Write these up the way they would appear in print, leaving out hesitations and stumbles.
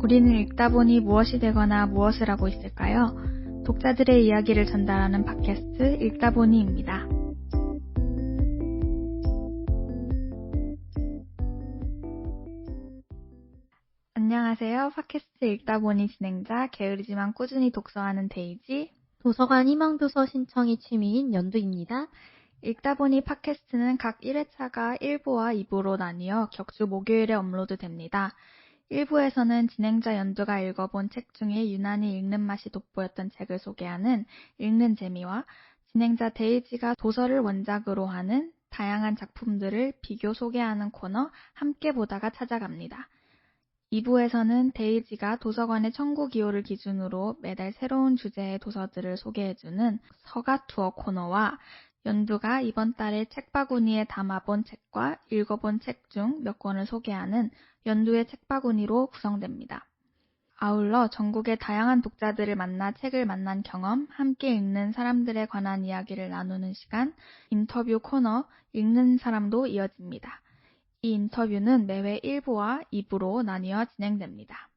우리는 읽다 보니 무엇이 되거나 무엇을 하고 있을까요? 독자들의 이야기를 전달하는 팟캐스트 읽다 보니입니다. 안녕하세요. 팟캐스트 읽다 보니 진행자, 게으르지만 꾸준히 독서하는 데이지, 도서관 희망도서 신청이 취미인 연두입니다. 읽다 보니 팟캐스트는 각 1회차가 1부와 2부로 나뉘어 격주 목요일에 업로드됩니다. 1부에서는 진행자 연두가 읽어본 책 중에 유난히 읽는 맛이 돋보였던 책을 소개하는 읽는 재미와 진행자 데이지가 도서를 원작으로 하는 다양한 작품들을 비교 소개하는 코너 함께 보다가 찾아갑니다. 2부에서는 데이지가 도서관의 청구기호를 기준으로 매달 새로운 주제의 도서들을 소개해주는 서가 투어 코너와 연두가 이번 달에 책바구니에 담아본 책과 읽어본 책 중 몇 권을 소개하는 연두의 책바구니로 구성됩니다. 아울러 전국의 다양한 독자들을 만나 책을 만난 경험, 함께 읽는 사람들에 관한 이야기를 나누는 시간, 인터뷰 코너, 읽는 사람도 이어집니다. 이 인터뷰는 매회 1부와 2부로 나뉘어 진행됩니다.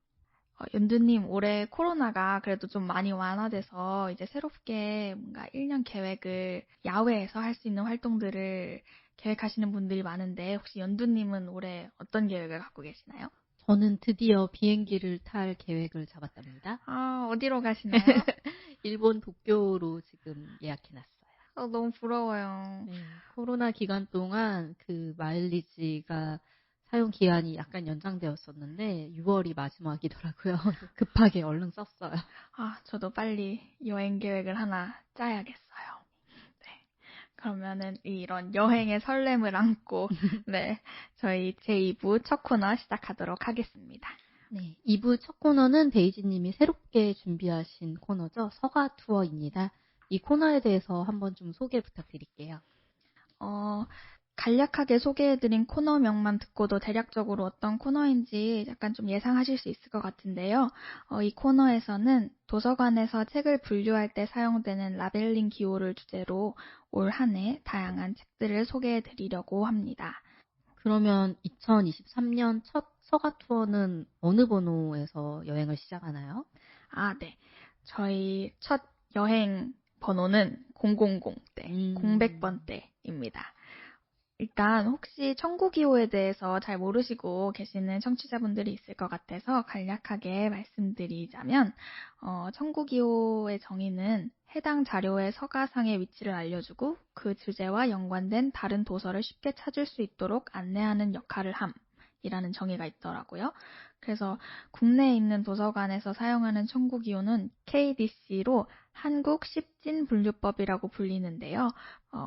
연두님, 올해 코로나가 그래도 좀 많이 완화돼서 이제 새롭게 뭔가 1년 계획을 야외에서 할 수 있는 활동들을 계획하시는 분들이 많은데 혹시 연두님은 올해 어떤 계획을 갖고 계시나요? 저는 드디어 비행기를 탈 계획을 잡았답니다. 아, 어디로 가시나요? 일본 도쿄로 지금 예약해놨어요. 너무 부러워요. 네, 코로나 기간 동안 그 마일리지가 사용 기한이 약간 연장되었었는데 6월이 마지막이더라고요. 급하게 얼른 썼어요. 저도 빨리 여행 계획을 하나 짜야겠어요. 네. 그러면은 이런 여행의 설렘을 안고 네, 저희 제2부 첫 코너 시작하도록 하겠습니다. 네, 2부 첫 코너는 데이지님이 새롭게 준비하신 코너죠. 서가 투어입니다. 이 코너에 대해서 한번 좀 소개 부탁드릴게요. 간략하게 소개해드린 코너명만 듣고도 대략적으로 어떤 코너인지 약간 좀 예상하실 수 있을 것 같은데요. 이 코너에서는 도서관에서 책을 분류할 때 사용되는 라벨링 기호를 주제로 올 한 해 다양한 책들을 소개해드리려고 합니다. 그러면 2023년 첫 서가 투어는 어느 번호에서 여행을 시작하나요? 네. 저희 첫 여행 번호는 000대, 000번대입니다. 일단 혹시 청구기호에 대해서 잘 모르시고 계시는 청취자분들이 있을 것 같아서 간략하게 말씀드리자면 청구기호의 정의는 해당 자료의 서가상의 위치를 알려주고 그 주제와 연관된 다른 도서를 쉽게 찾을 수 있도록 안내하는 역할을 함이라는 정의가 있더라고요. 그래서 국내에 있는 도서관에서 사용하는 청구기호는 KDC로 한국 십진 분류법이라고 불리는데요.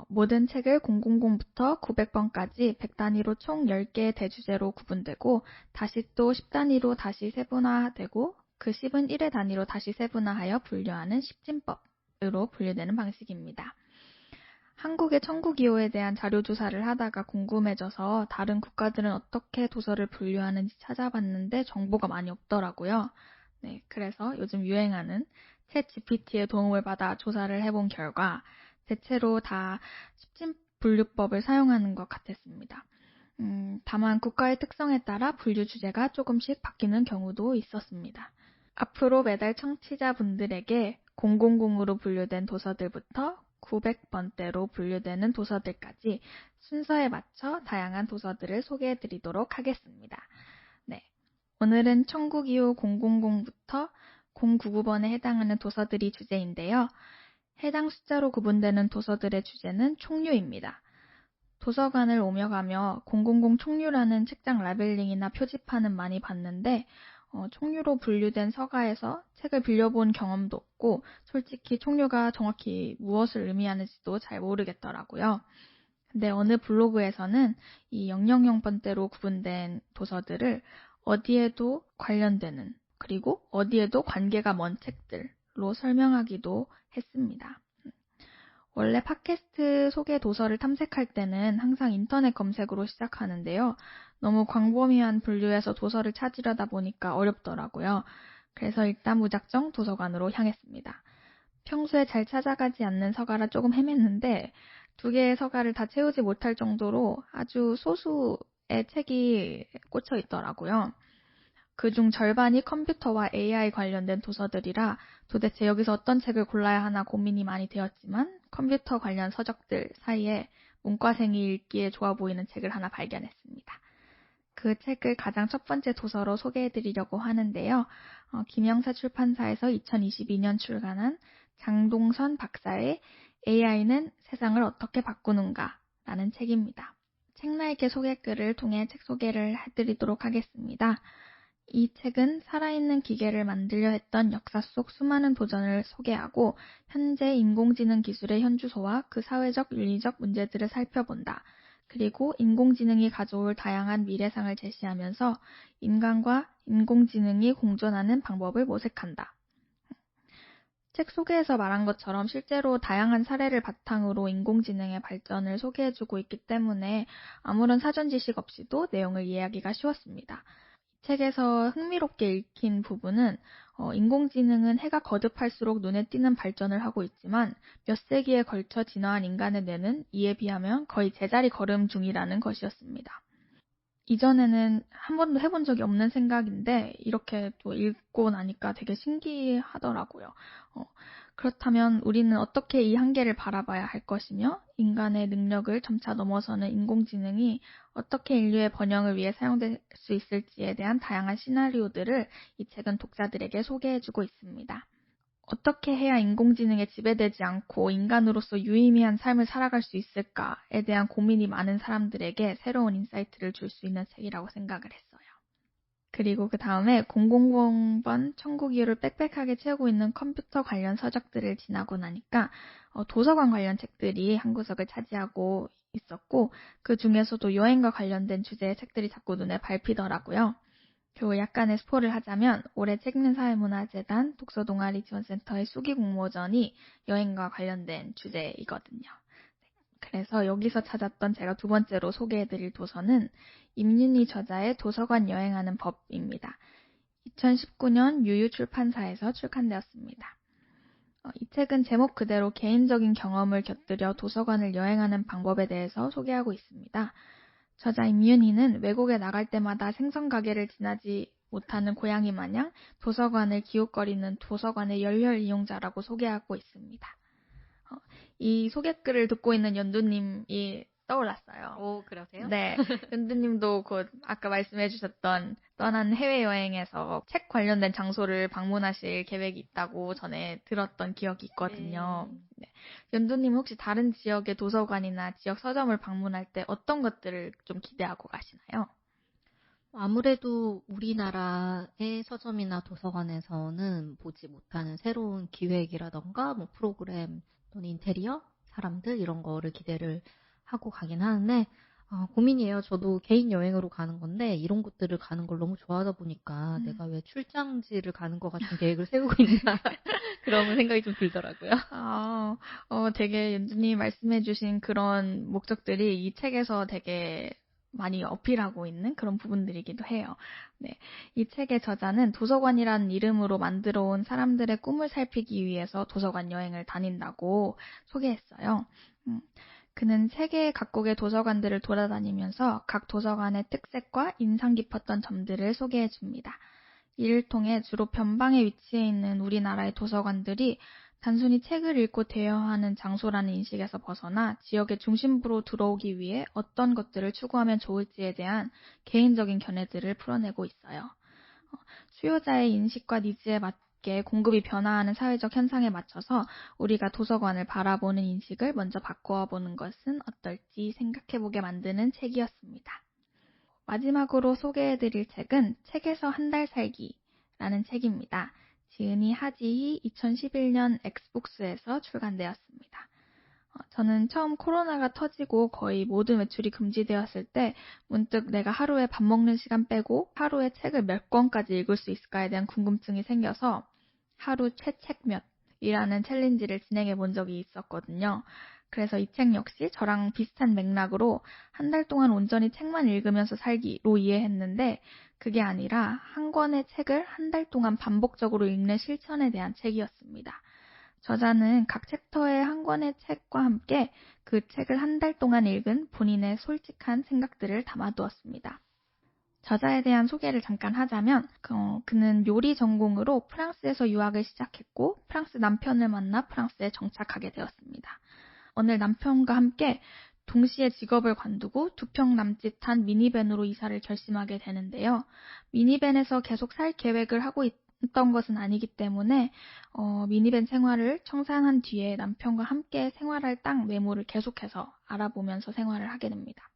모든 책을 000부터 900번까지 100단위로 총 10개의 대주제로 구분되고 다시 또 10단위로 다시 세분화되고 그 10은 1의 단위로 다시 세분화하여 분류하는 십진법으로 분류되는 방식입니다. 한국의 청구기호에 대한 자료조사를 하다가 궁금해져서 다른 국가들은 어떻게 도서를 분류하는지 찾아봤는데 정보가 많이 없더라고요. 네, 그래서 요즘 유행하는 챗 GPT의 도움을 받아 조사를 해본 결과 대체로 다 십진분류법을 사용하는 것 같았습니다. 다만 국가의 특성에 따라 분류 주제가 조금씩 바뀌는 경우도 있었습니다. 앞으로 매달 청취자분들에게 000으로 분류된 도서들부터 900번대로 분류되는 도서들까지 순서에 맞춰 다양한 도서들을 소개해드리도록 하겠습니다. 네, 오늘은 청구기호 000부터 099번에 해당하는 도서들이 주제인데요. 해당 숫자로 구분되는 도서들의 주제는 총류입니다. 도서관을 오며 가며 000 총류라는 책장 라벨링이나 표지판은 많이 봤는데 총류로 분류된 서가에서 책을 빌려본 경험도 없고 솔직히 총류가 정확히 무엇을 의미하는지도 잘 모르겠더라고요. 근데 어느 블로그에서는 이 000번대로 구분된 도서들을 어디에도 관련되는 그리고 어디에도 관계가 먼 책들로 설명하기도 했습니다. 원래 팟캐스트 소개 도서를 탐색할 때는 항상 인터넷 검색으로 시작하는데요. 너무 광범위한 분류에서 도서를 찾으려다 보니까 어렵더라고요. 그래서 일단 무작정 도서관으로 향했습니다. 평소에 잘 찾아가지 않는 서가라 조금 헤맸는데 2개의 서가를 다 채우지 못할 정도로 아주 소수의 책이 꽂혀 있더라고요. 그중 절반이 컴퓨터와 AI 관련된 도서들이라 도대체 여기서 어떤 책을 골라야 하나 고민이 많이 되었지만 컴퓨터 관련 서적들 사이에 문과생이 읽기에 좋아 보이는 책을 하나 발견했습니다. 그 책을 가장 첫 번째 도서로 소개해드리려고 하는데요. 김영사 출판사에서 2022년 출간한 장동선 박사의 AI는 세상을 어떻게 바꾸는가 라는 책입니다. 책나이의 소개글을 통해 책 소개를 해드리도록 하겠습니다. 이 책은 살아있는 기계를 만들려 했던 역사 속 수많은 도전을 소개하고 현재 인공지능 기술의 현주소와 그 사회적, 윤리적 문제들을 살펴본다. 그리고 인공지능이 가져올 다양한 미래상을 제시하면서 인간과 인공지능이 공존하는 방법을 모색한다. 책 소개에서 말한 것처럼 실제로 다양한 사례를 바탕으로 인공지능의 발전을 소개해주고 있기 때문에 아무런 사전 지식 없이도 내용을 이해하기가 쉬웠습니다. 책에서 흥미롭게 읽힌 부분은 인공지능은 해가 거듭할수록 눈에 띄는 발전을 하고 있지만 몇 세기에 걸쳐 진화한 인간의 뇌는 이에 비하면 거의 제자리 걸음 중이라는 것이었습니다. 이전에는 한 번도 해본 적이 없는 생각인데 이렇게 또 읽고 나니까 되게 신기하더라고요. 그렇다면 우리는 어떻게 이 한계를 바라봐야 할 것이며 인간의 능력을 점차 넘어서는 인공지능이 어떻게 인류의 번영을 위해 사용될 수 있을지에 대한 다양한 시나리오들을 이 책은 독자들에게 소개해주고 있습니다. 어떻게 해야 인공지능에 지배되지 않고 인간으로서 유의미한 삶을 살아갈 수 있을까에 대한 고민이 많은 사람들에게 새로운 인사이트를 줄 수 있는 책이라고 생각을 했어요. 그리고 그 다음에 000번 천국이호를 빽빽하게 채우고 있는 컴퓨터 관련 서적들을 지나고 나니까 도서관 관련 책들이 한 구석을 차지하고 있었고 그 중에서도 여행과 관련된 주제의 책들이 자꾸 눈에 밟히더라고요. 그리고 약간의 스포를 하자면 올해 책 읽는 사회문화재단 독서동아리 지원센터의 수기 공모전이 여행과 관련된 주제이거든요. 그래서 여기서 찾았던 제가 두 번째로 소개해드릴 도서는 임윤희 저자의 도서관 여행하는 법입니다. 2019년 유유 출판사에서 출간되었습니다. 이 책은 제목 그대로 개인적인 경험을 곁들여 도서관을 여행하는 방법에 대해서 소개하고 있습니다. 저자 임윤희는 외국에 나갈 때마다 생선 가게를 지나지 못하는 고양이 마냥 도서관을 기웃거리는 도서관의 열혈 이용자라고 소개하고 있습니다. 이 소개글을 듣고 있는 연두님이 떠올랐어요. 오, 그러세요? 네. 연두님도 곧 아까 말씀해 주셨던 떠난 해외여행에서 책 관련된 장소를 방문하실 계획이 있다고 전에 들었던 기억이 있거든요. 네. 연두님 혹시 다른 지역의 도서관이나 지역 서점을 방문할 때 어떤 것들을 좀 기대하고 가시나요? 아무래도 우리나라의 서점이나 도서관에서는 보지 못하는 새로운 기획이라던가 뭐 프로그램 또는 인테리어, 사람들 이런 거를 기대를 하고 가긴 하는데 고민이에요. 저도 개인 여행으로 가는 건데 이런 곳들을 가는 걸 너무 좋아하다 보니까 내가 왜 출장지를 가는 것 같은 계획을 세우고 있나 그런 생각이 좀 들더라고요. 되게 연주님 말씀해주신 그런 목적들이 이 책에서 되게 많이 어필하고 있는 그런 부분들이기도 해요. 네. 이 책의 저자는 도서관이라는 이름으로 만들어 온 사람들의 꿈을 살피기 위해서 도서관 여행을 다닌다고 소개했어요. 그는 세계 각국의 도서관들을 돌아다니면서 각 도서관의 특색과 인상 깊었던 점들을 소개해 줍니다. 이를 통해 주로 변방에 위치해 있는 우리나라의 도서관들이 단순히 책을 읽고 대여하는 장소라는 인식에서 벗어나 지역의 중심부로 들어오기 위해 어떤 것들을 추구하면 좋을지에 대한 개인적인 견해들을 풀어내고 있어요. 수요자의 인식과 니즈에 맞게 공급이 변화하는 사회적 현상에 맞춰서 우리가 도서관을 바라보는 인식을 먼저 바꾸어 보는 것은 어떨지 생각해보게 만드는 책이었습니다. 마지막으로 소개해드릴 책은 책에서 한 달 살기라는 책입니다. 지은이 하지희 2011년 엑스북스에서 출간되었습니다. 저는 처음 코로나가 터지고 거의 모든 외출이 금지되었을 때 문득 내가 하루에 밥 먹는 시간 빼고 하루에 책을 몇 권까지 읽을 수 있을까에 대한 궁금증이 생겨서 하루 최책 몇이라는 챌린지를 진행해 본 적이 있었거든요. 그래서 이 책 역시 저랑 비슷한 맥락으로 한 달 동안 온전히 책만 읽으면서 살기로 이해했는데 그게 아니라 한 권의 책을 한 달 동안 반복적으로 읽는 실천에 대한 책이었습니다. 저자는 각 챕터의 한 권의 책과 함께 그 책을 한 달 동안 읽은 본인의 솔직한 생각들을 담아두었습니다. 저자에 대한 소개를 잠깐 하자면 그는 요리 전공으로 프랑스에서 유학을 시작했고 프랑스 남편을 만나 프랑스에 정착하게 되었습니다. 오늘 남편과 함께 동시에 직업을 관두고 2평 남짓한 미니밴으로 이사를 결심하게 되는데요. 미니밴에서 계속 살 계획을 하고 있던 것은 아니기 때문에 미니밴 생활을 청산한 뒤에 남편과 함께 생활할 땅 매물을 계속해서 알아보면서 생활을 하게 됩니다.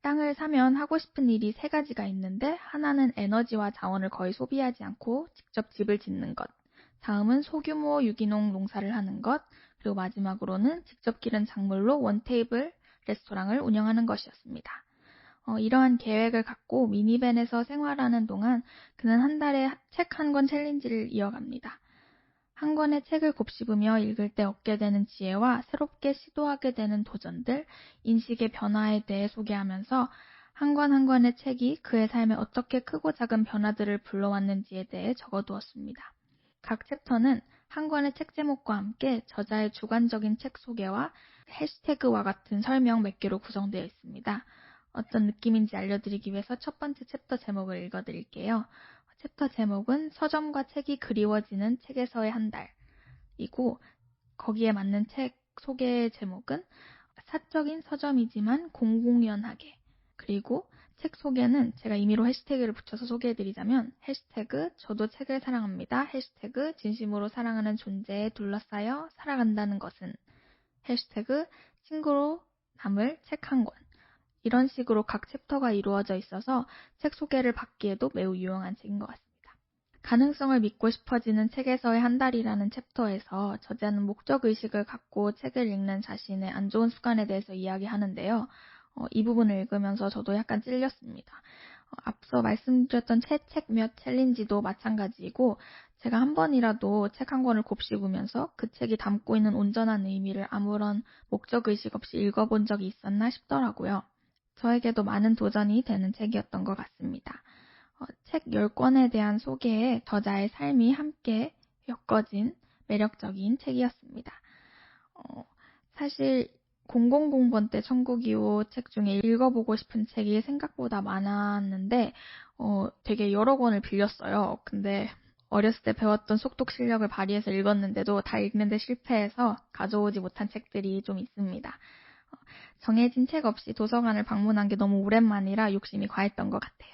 땅을 사면 하고 싶은 일이 3가지가 있는데 하나는 에너지와 자원을 거의 소비하지 않고 직접 집을 짓는 것, 다음은 소규모 유기농 농사를 하는 것, 그리고 마지막으로는 직접 기른 작물로 원테이블 레스토랑을 운영하는 것이었습니다. 이러한 계획을 갖고 미니밴에서 생활하는 동안 그는 한 달에 책 1권 챌린지를 이어갑니다. 한 권의 책을 곱씹으며 읽을 때 얻게 되는 지혜와 새롭게 시도하게 되는 도전들, 인식의 변화에 대해 소개하면서 한 권 한 권의 책이 그의 삶에 어떻게 크고 작은 변화들을 불러왔는지에 대해 적어두었습니다. 각 챕터는 한 권의 책 제목과 함께 저자의 주관적인 책 소개와 해시태그와 같은 설명 몇 개로 구성되어 있습니다. 어떤 느낌인지 알려드리기 위해서 첫 번째 챕터 제목을 읽어드릴게요. 챕터 제목은 서점과 책이 그리워지는 책에서의 한 달이고 거기에 맞는 책 소개 제목은 사적인 서점이지만 공공연하게, 그리고 책 소개는 제가 임의로 해시태그를 붙여서 소개해드리자면 해시태그 저도 책을 사랑합니다, 해시태그 진심으로 사랑하는 존재에 둘러싸여 살아간다는 것은, 해시태그 친구로 남을 책 한 권, 이런 식으로 각 챕터가 이루어져 있어서 책 소개를 받기에도 매우 유용한 책인 것 같습니다. 가능성을 믿고 싶어지는 책에서의 한 달이라는 챕터에서 저자는 목적의식을 갖고 책을 읽는 자신의 안 좋은 습관에 대해서 이야기하는데요. 이 부분을 읽으면서 저도 약간 찔렸습니다. 앞서 말씀드렸던 책 몇 챌린지도 마찬가지이고 제가 한 번이라도 책 한 권을 곱씹으면서 그 책이 담고 있는 온전한 의미를 아무런 목적의식 없이 읽어본 적이 있었나 싶더라고요. 저에게도 많은 도전이 되는 책이었던 것 같습니다. 책 10권에 대한 소개에 저자의 삶이 함께 엮어진 매력적인 책이었습니다. 사실 000번 때 천국 2호 책 중에 읽어보고 싶은 책이 생각보다 많았는데 되게 여러 권을 빌렸어요. 근데 어렸을 때 배웠던 속독 실력을 발휘해서 읽었는데도 다 읽는데 실패해서 가져오지 못한 책들이 좀 있습니다. 정해진 책 없이 도서관을 방문한 게 너무 오랜만이라 욕심이 과했던 것 같아요.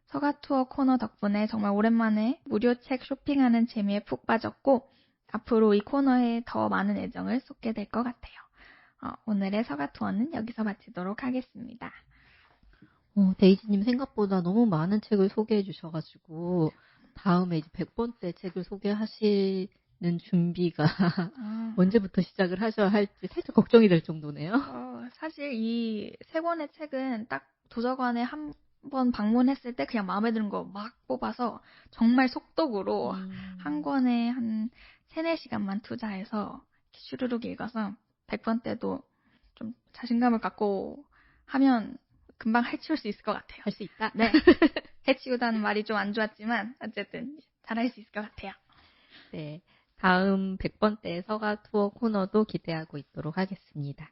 서가투어 코너 덕분에 정말 오랜만에 무료 책 쇼핑하는 재미에 푹 빠졌고 앞으로 이 코너에 더 많은 애정을 쏟게 될 것 같아요. 오늘의 서가투어는 여기서 마치도록 하겠습니다. 데이지님 생각보다 너무 많은 책을 소개해 주셔가지고 다음에 이제 100번째 책을 소개하시는 준비가 언제부터 시작을 하셔야 할지 살짝 걱정이 될 정도네요. 사실 이 3권의 책은 딱 도서관에 한번 방문했을 때 그냥 마음에 드는 거 막 뽑아서 정말 속독으로 한 권에 한 3-4시간만 투자해서 슈르륵 읽어서 100번 때도 좀 자신감을 갖고 하면 금방 해치울 수 있을 것 같아요. 할 수 있다? 네. 해치우다는 말이 좀 안 좋았지만 어쨌든 잘할 수 있을 것 같아요. 네. 다음 100번째 서가 투어 코너도 기대하고 있도록 하겠습니다.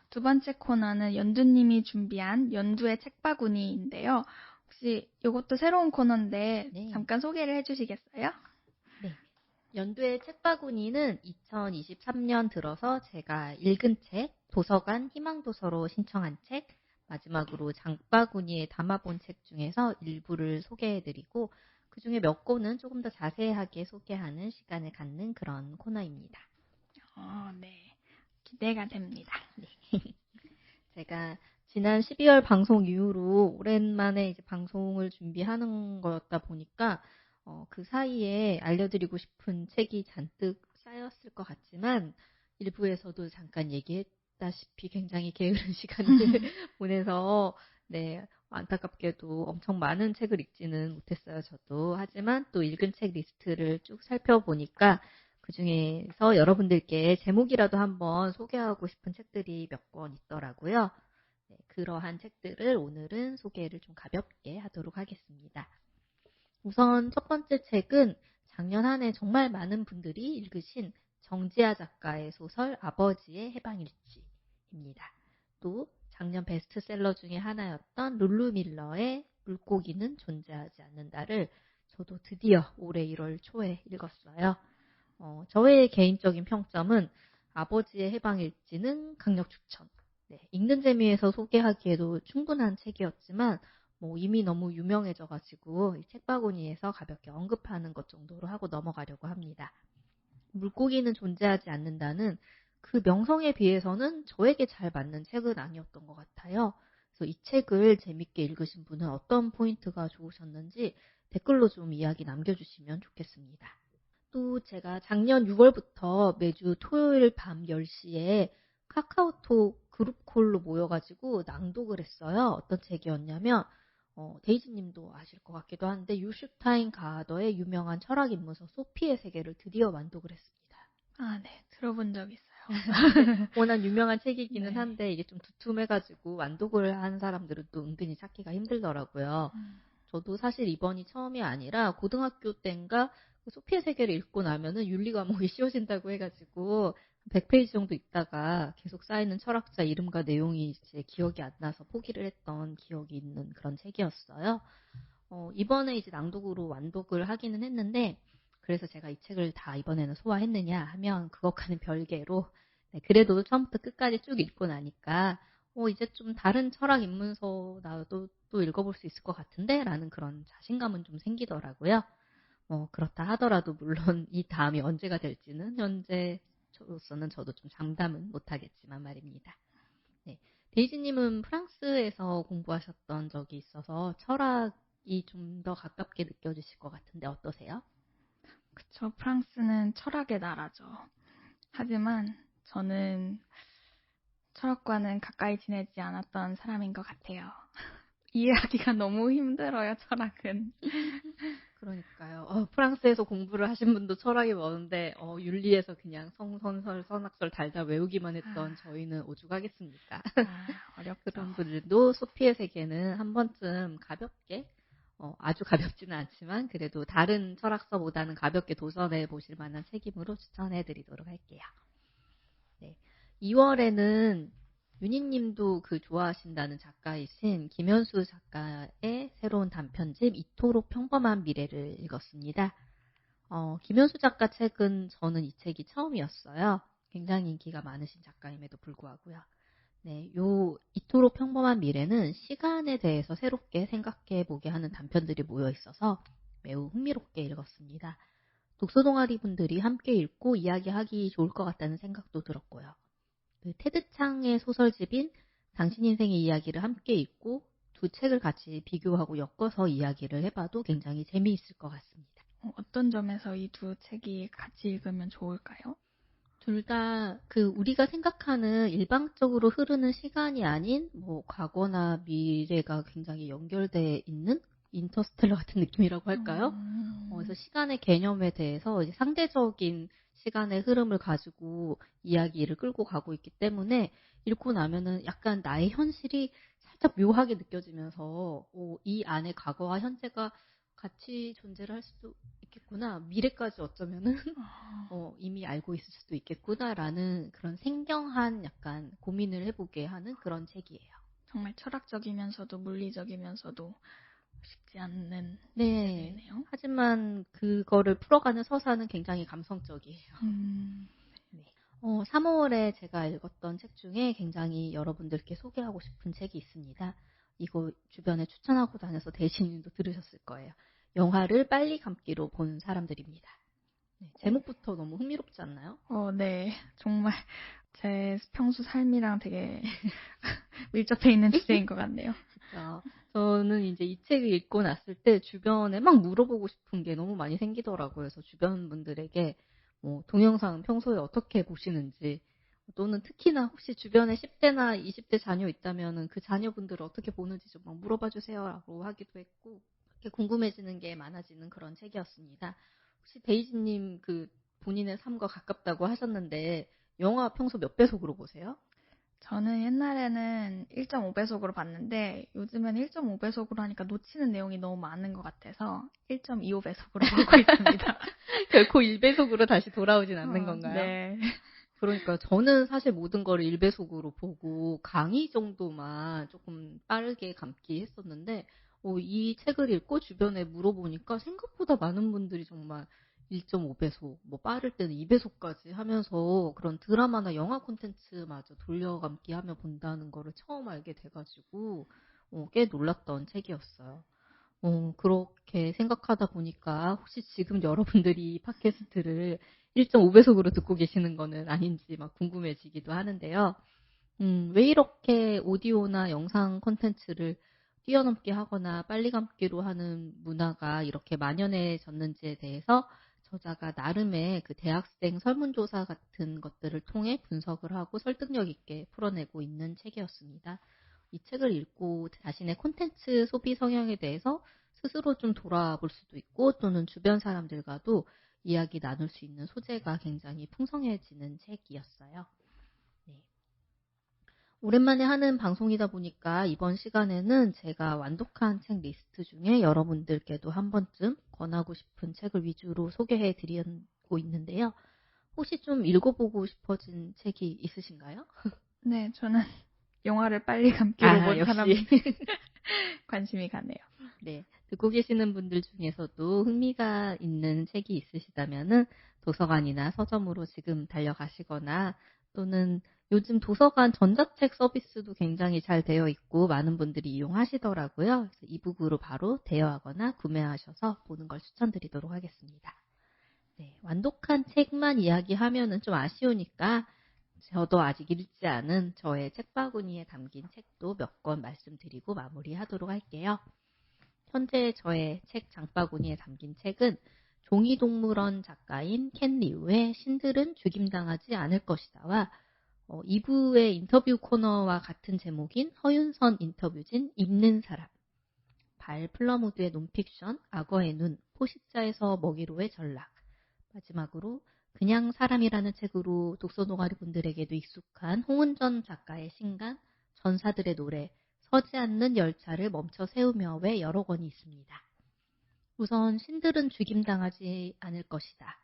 두 번째 코너는 연두님이 준비한 연두의 책바구니인데요. 혹시 이것도 새로운 코너인데 네. 잠깐 소개를 해주시겠어요? 네. 연두의 책바구니는 2023년 들어서 제가 읽은 책, 도서관 희망도서로 신청한 책, 마지막으로 장바구니에 담아본 책 중에서 일부를 소개해드리고 그 중에 몇 권은 조금 더 자세하게 소개하는 시간을 갖는 그런 코너입니다. 네. 기대가 됩니다. 네. 제가 지난 12월 방송 이후로 오랜만에 이제 방송을 준비하는 거였다 보니까 그 사이에 알려드리고 싶은 책이 잔뜩 쌓였을 것 같지만 일부에서도 잠깐 얘기했다시피 굉장히 게으른 시간을 보내서 네, 안타깝게도 엄청 많은 책을 읽지는 못했어요, 저도. 하지만 또 읽은 책 리스트를 쭉 살펴보니까 그 중에서 여러분들께 제목이라도 한번 소개하고 싶은 책들이 몇 권 있더라고요. 네, 그러한 책들을 오늘은 소개를 좀 가볍게 하도록 하겠습니다. 우선 첫 번째 책은 작년 한 해 정말 많은 분들이 읽으신 정지아 작가의 소설 아버지의 해방일지입니다. 또 작년 베스트셀러 중에 하나였던 룰루 밀러의 물고기는 존재하지 않는다를 저도 드디어 올해 1월 초에 읽었어요. 저의 개인적인 평점은 아버지의 해방일지는 강력 추천. 네, 읽는 재미에서 소개하기에도 충분한 책이었지만 이미 너무 유명해져가지고 이 책바구니에서 가볍게 언급하는 것 정도로 하고 넘어가려고 합니다. 물고기는 존재하지 않는다는 그 명성에 비해서는 저에게 잘 맞는 책은 아니었던 것 같아요. 그래서 이 책을 재밌게 읽으신 분은 어떤 포인트가 좋으셨는지 댓글로 좀 이야기 남겨주시면 좋겠습니다. 또 제가 작년 6월부터 매주 토요일 밤 10시에 카카오톡 그룹콜로 모여가지고 낭독을 했어요. 어떤 책이었냐면 데이지님도 아실 것 같기도 한데 유슈타인 가더의 유명한 철학 인문서 소피의 세계를 드디어 완독을 했습니다. 아, 네. 들어본 적 있어요. 워낙 유명한 책이기는 네. 한데 이게 좀 두툼해가지고 완독을 한 사람들은 또 은근히 찾기가 힘들더라고요. 저도 사실 이번이 처음이 아니라 고등학교 때인가 소피의 세계를 읽고 나면은 윤리 과목이 씌워진다고 해가지고 100페이지 정도 읽다가 계속 쌓이는 철학자 이름과 내용이 이제 기억이 안 나서 포기를 했던 기억이 있는 그런 책이었어요. 이번에 이제 낭독으로 완독을 하기는 했는데 그래서 제가 이 책을 다 이번에는 소화했느냐 하면 그것과는 별개로 네, 그래도 처음부터 끝까지 쭉 읽고 나니까 이제 좀 다른 철학 입문서 나도 또 읽어볼 수 있을 것 같은데 라는 그런 자신감은 좀 생기더라고요. 그렇다 하더라도 물론 이 다음이 언제가 될지는 현재로서는 저도 좀 장담은 못하겠지만 말입니다. 네, 데이지님은 프랑스에서 공부하셨던 적이 있어서 철학이 좀 더 가깝게 느껴지실 것 같은데 어떠세요? 그쵸. 프랑스는 철학의 나라죠. 하지만 저는 철학과는 가까이 지내지 않았던 사람인 것 같아요. 이해하기가 너무 힘들어요, 철학은. 그러니까요. 프랑스에서 공부를 하신 분도 철학이 많은데 윤리에서 그냥 성선설, 선악설 달달 외우기만 했던 저희는 오죽하겠습니까? 어렵죠. 그런 분들도 소피의 세계는 한 번쯤 가볍게 아주 가볍지는 않지만 그래도 다른 철학서보다는 가볍게 도전해 보실 만한 책임으로 추천해 드리도록 할게요. 네. 2월에는 윤희님도 좋아하신다는 작가이신 김현수 작가의 새로운 단편집 이토록 평범한 미래를 읽었습니다. 김현수 작가 책은 저는 이 책이 처음이었어요. 굉장히 인기가 많으신 작가임에도 불구하고요. 네, 이토록 평범한 미래는 시간에 대해서 새롭게 생각해 보게 하는 단편들이 모여 있어서 매우 흥미롭게 읽었습니다. 독서 동아리 분들이 함께 읽고 이야기하기 좋을 것 같다는 생각도 들었고요. 테드 창의 소설집인 당신 인생의 이야기를 함께 읽고 두 책을 같이 비교하고 엮어서 이야기를 해봐도 굉장히 재미있을 것 같습니다. 어떤 점에서 이 두 책이 같이 읽으면 좋을까요? 둘 다 우리가 생각하는 일방적으로 흐르는 시간이 아닌 과거나 미래가 굉장히 연결돼 있는 인터스텔라 같은 느낌이라고 할까요? 그래서 시간의 개념에 대해서 이제 상대적인 시간의 흐름을 가지고 이야기를 끌고 가고 있기 때문에 읽고 나면은 약간 나의 현실이 살짝 묘하게 느껴지면서 이 안에 과거와 현재가 같이 존재를 할 수도 있겠구나. 미래까지 어쩌면은 이미 알고 있을 수도 있겠구나라는 그런 생경한 약간 고민을 해보게 하는 그런 책이에요. 정말 철학적이면서도 물리적이면서도 쉽지 않는 네. 책이네요. 하지만 그거를 풀어가는 서사는 굉장히 감성적이에요. 네. 3월에 제가 읽었던 책 중에 굉장히 여러분들께 소개하고 싶은 책이 있습니다. 이거 주변에 추천하고 다녀서 대신님도 들으셨을 거예요. 영화를 빨리 감기로 본 사람들입니다. 네, 제목부터 너무 흥미롭지 않나요? 네. 정말 제 평소 삶이랑 되게 밀접해 있는 주제인 것 같네요. 그렇죠. 저는 이제 이 책을 읽고 났을 때 주변에 막 물어보고 싶은 게 너무 많이 생기더라고요. 그래서 주변 분들에게 동영상 평소에 어떻게 보시는지 또는 특히나 혹시 주변에 10대나 20대 자녀 있다면 그 자녀분들을 어떻게 보는지 좀 막 물어봐 주세요라고 하기도 했고 이렇게 궁금해지는 게 많아지는 그런 책이었습니다. 혹시 데이지님 본인의 삶과 가깝다고 하셨는데 영화 평소 몇 배속으로 보세요? 저는 옛날에는 1.5배속으로 봤는데 요즘은 1.5배속으로 하니까 놓치는 내용이 너무 많은 것 같아서 1.25배속으로 보고 있습니다. 결코 1배속으로 다시 돌아오진 않는 건가요? 네. 그러니까 저는 사실 모든 걸 1배속으로 보고 강의 정도만 조금 빠르게 감기 했었는데 이 책을 읽고 주변에 물어보니까 생각보다 많은 분들이 정말 1.5배속, 뭐 빠를 때는 2배속까지 하면서 그런 드라마나 영화 콘텐츠마저 돌려감기 하며 본다는 거를 처음 알게 돼가지고 꽤 놀랐던 책이었어요. 그렇게 생각하다 보니까 혹시 지금 여러분들이 팟캐스트를 1.5배속으로 듣고 계시는 거는 아닌지 막 궁금해지기도 하는데요. 왜 이렇게 오디오나 영상 콘텐츠를 뛰어넘게 하거나 빨리 감기로 하는 문화가 이렇게 만연해졌는지에 대해서 저자가 나름의 그 대학생 설문조사 같은 것들을 통해 분석을 하고 설득력 있게 풀어내고 있는 책이었습니다. 이 책을 읽고 자신의 콘텐츠 소비 성향에 대해서 스스로 좀 돌아볼 수도 있고 또는 주변 사람들과도 이야기 나눌 수 있는 소재가 굉장히 풍성해지는 책이었어요. 네. 오랜만에 하는 방송이다 보니까 이번 시간에는 제가 완독한 책 리스트 중에 여러분들께도 한 번쯤 권하고 싶은 책을 위주로 소개해 드리고 있는데요. 혹시 좀 읽어보고 싶어진 책이 있으신가요? 네, 저는 영화를 빨리 감기로 본 역시. 사람 관심이 가네요. 네, 듣고 계시는 분들 중에서도 흥미가 있는 책이 있으시다면은 도서관이나 서점으로 지금 달려가시거나 또는 요즘 도서관 전자책 서비스도 굉장히 잘 되어 있고 많은 분들이 이용하시더라고요. 그래서 이북으로 바로 대여하거나 구매하셔서 보는 걸 추천드리도록 하겠습니다. 네, 완독한 책만 이야기하면은 좀 아쉬우니까 저도 아직 읽지 않은 저의 책바구니에 담긴 책도 몇 권 말씀드리고 마무리하도록 할게요. 현재 저의 책 장바구니에 담긴 책은 종이동물원 작가인 켄 리우의 신들은 죽임당하지 않을 것이다와 2부의 인터뷰 코너와 같은 제목인 허윤선 인터뷰진 읽는 사람, 발 플러무드의 논픽션 악어의 눈, 포식자에서 먹이로의 전락, 마지막으로 그냥 사람이라는 책으로 독서 동아리 분들에게도 익숙한 홍은전 작가의 신간 전사들의 노래, 서지 않는 열차를 멈춰 세우며의 여러 권이 있습니다. 우선 신들은 죽임당하지 않을 것이다.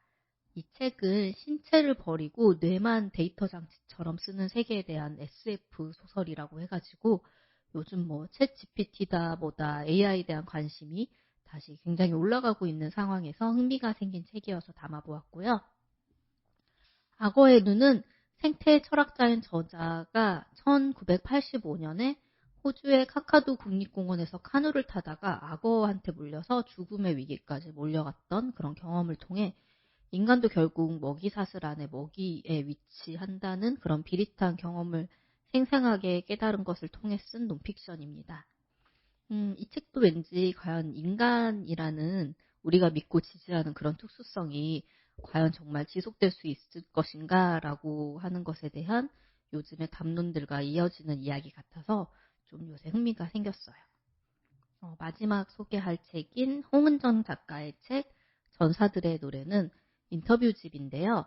이 책은 신체를 버리고 뇌만 데이터 장치처럼 쓰는 세계에 대한 SF 소설이라고 해가지고 요즘 뭐 챗 GPT다 뭐다 AI에 대한 관심이 다시 굉장히 올라가고 있는 상황에서 흥미가 생긴 책이어서 담아보았고요. 악어의 눈은 생태 철학자인 저자가 1985년에 호주의 카카두 국립공원에서 카누를 타다가 악어한테 물려서 죽음의 위기까지 몰려갔던 그런 경험을 통해 인간도 결국 먹이사슬 안에 먹이에 위치한다는 그런 비릿한 경험을 생생하게 깨달은 것을 통해 쓴 논픽션입니다. 이 책도 왠지 과연 인간이라는 우리가 믿고 지지하는 그런 특수성이 과연 정말 지속될 수 있을 것인가라고 하는 것에 대한 요즘의 담론들과 이어지는 이야기 같아서 좀 요새 흥미가 생겼어요. 마지막 소개할 책인 홍은정 작가의 책 전사들의 노래는 인터뷰집인데요.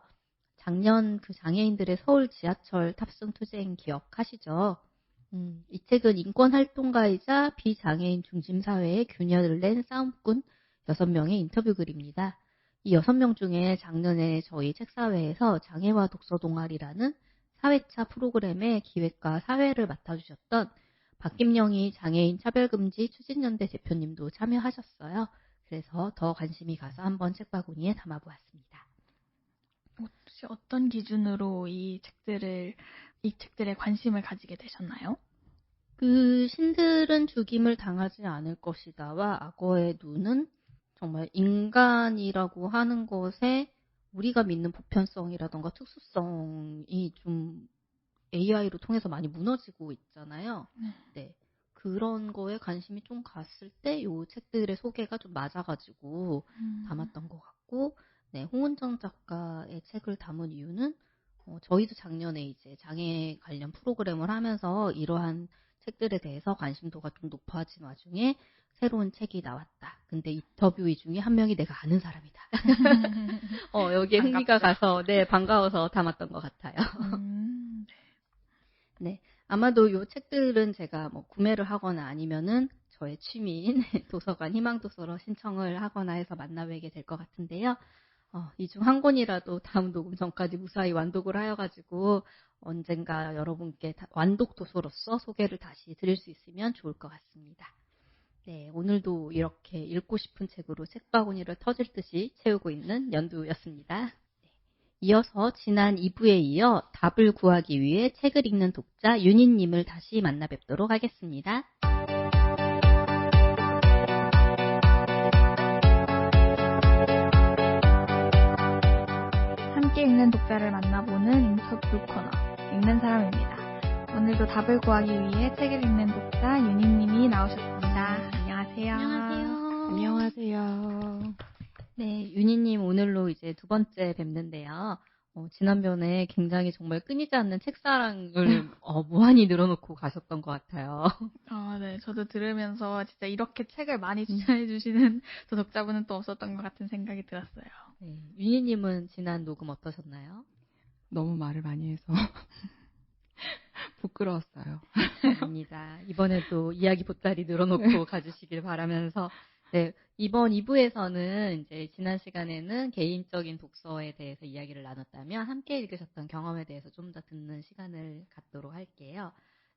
작년 그 장애인들의 서울 지하철 탑승 투쟁 기억하시죠? 이 책은 인권활동가이자 비장애인 중심사회의 균열을 낸 싸움꾼 6명의 인터뷰 글입니다. 이 6명 중에 작년에 저희 책사회에서 장애와 독서 동아리라는 사회차 프로그램의 기획과 사회를 맡아주셨던 박김영희 장애인 차별금지 추진연대 대표님도 참여하셨어요. 그래서 더 관심이 가서 한번 책바구니에 담아보았습니다. 혹시 어떤 기준으로 이 책들에 관심을 가지게 되셨나요? 그 신들은 죽임을 당하지 않을 것이다와 악어의 눈은 정말 인간이라고 하는 것에 우리가 믿는 보편성이라던가 특수성이 좀 AI로 통해서 많이 무너지고 있잖아요. 네. 그런 거에 관심이 좀 갔을 때 이 책들의 소개가 좀 맞아가지고 담았던 것 같고, 네, 홍은정 작가의 책을 담은 이유는 저희도 작년에 이제 장애 관련 프로그램을 하면서 이러한 책들에 대해서 관심도가 좀 높아진 와중에 새로운 책이 나왔다. 근데 인터뷰 중에 한 명이 내가 아는 사람이다. 여기에 흥미가 가서 네, 반가워서 담았던 것 같아요. 네, 아마도 이 책들은 제가 뭐 구매를 하거나 아니면은 저의 취미인 도서관 희망도서로 신청을 하거나 해서 만나뵈게 될 것 같은데요. 이 중 한 권이라도 다음 녹음 전까지 무사히 완독을 하여가지고 언젠가 여러분께 완독 도서로서 소개를 다시 드릴 수 있으면 좋을 것 같습니다. 네, 오늘도 이렇게 읽고 싶은 책으로 책바구니를 터질 듯이 채우고 있는 연두였습니다. 네, 이어서 지난 2부에 이어 답을 구하기 위해 책을 읽는 독자 윤희님을 다시 만나 뵙도록 하겠습니다. 함께 읽는 독자를 만나보는 인터뷰 코너, 읽는 사람입니다. 오늘도 답을 구하기 위해 책을 읽는 독자 윤희님이 나오셨습니다. 안녕하세요. 안녕하세요. 네, 윤희님 오늘로 이제 두 번째 뵙는데요. 지난번에 굉장히 정말 끊이지 않는 책사랑을 무한히 늘어놓고 가셨던 것 같아요. 네. 저도 들으면서 진짜 이렇게 책을 많이 추천해주시는 또 독자분은 또 없었던 것 같은 생각이 들었어요. 네, 윤희님은 지난 녹음 어떠셨나요? 너무 말을 많이 해서 부끄러웠어요. 아닙니다. 이번에도 이야기 보따리 늘어놓고 가주시길 바라면서 네, 이번 2부에서는 이제 지난 시간에는 개인적인 독서에 대해서 이야기를 나눴다면 함께 읽으셨던 경험에 대해서 좀 더 듣는 시간을 갖도록 할게요.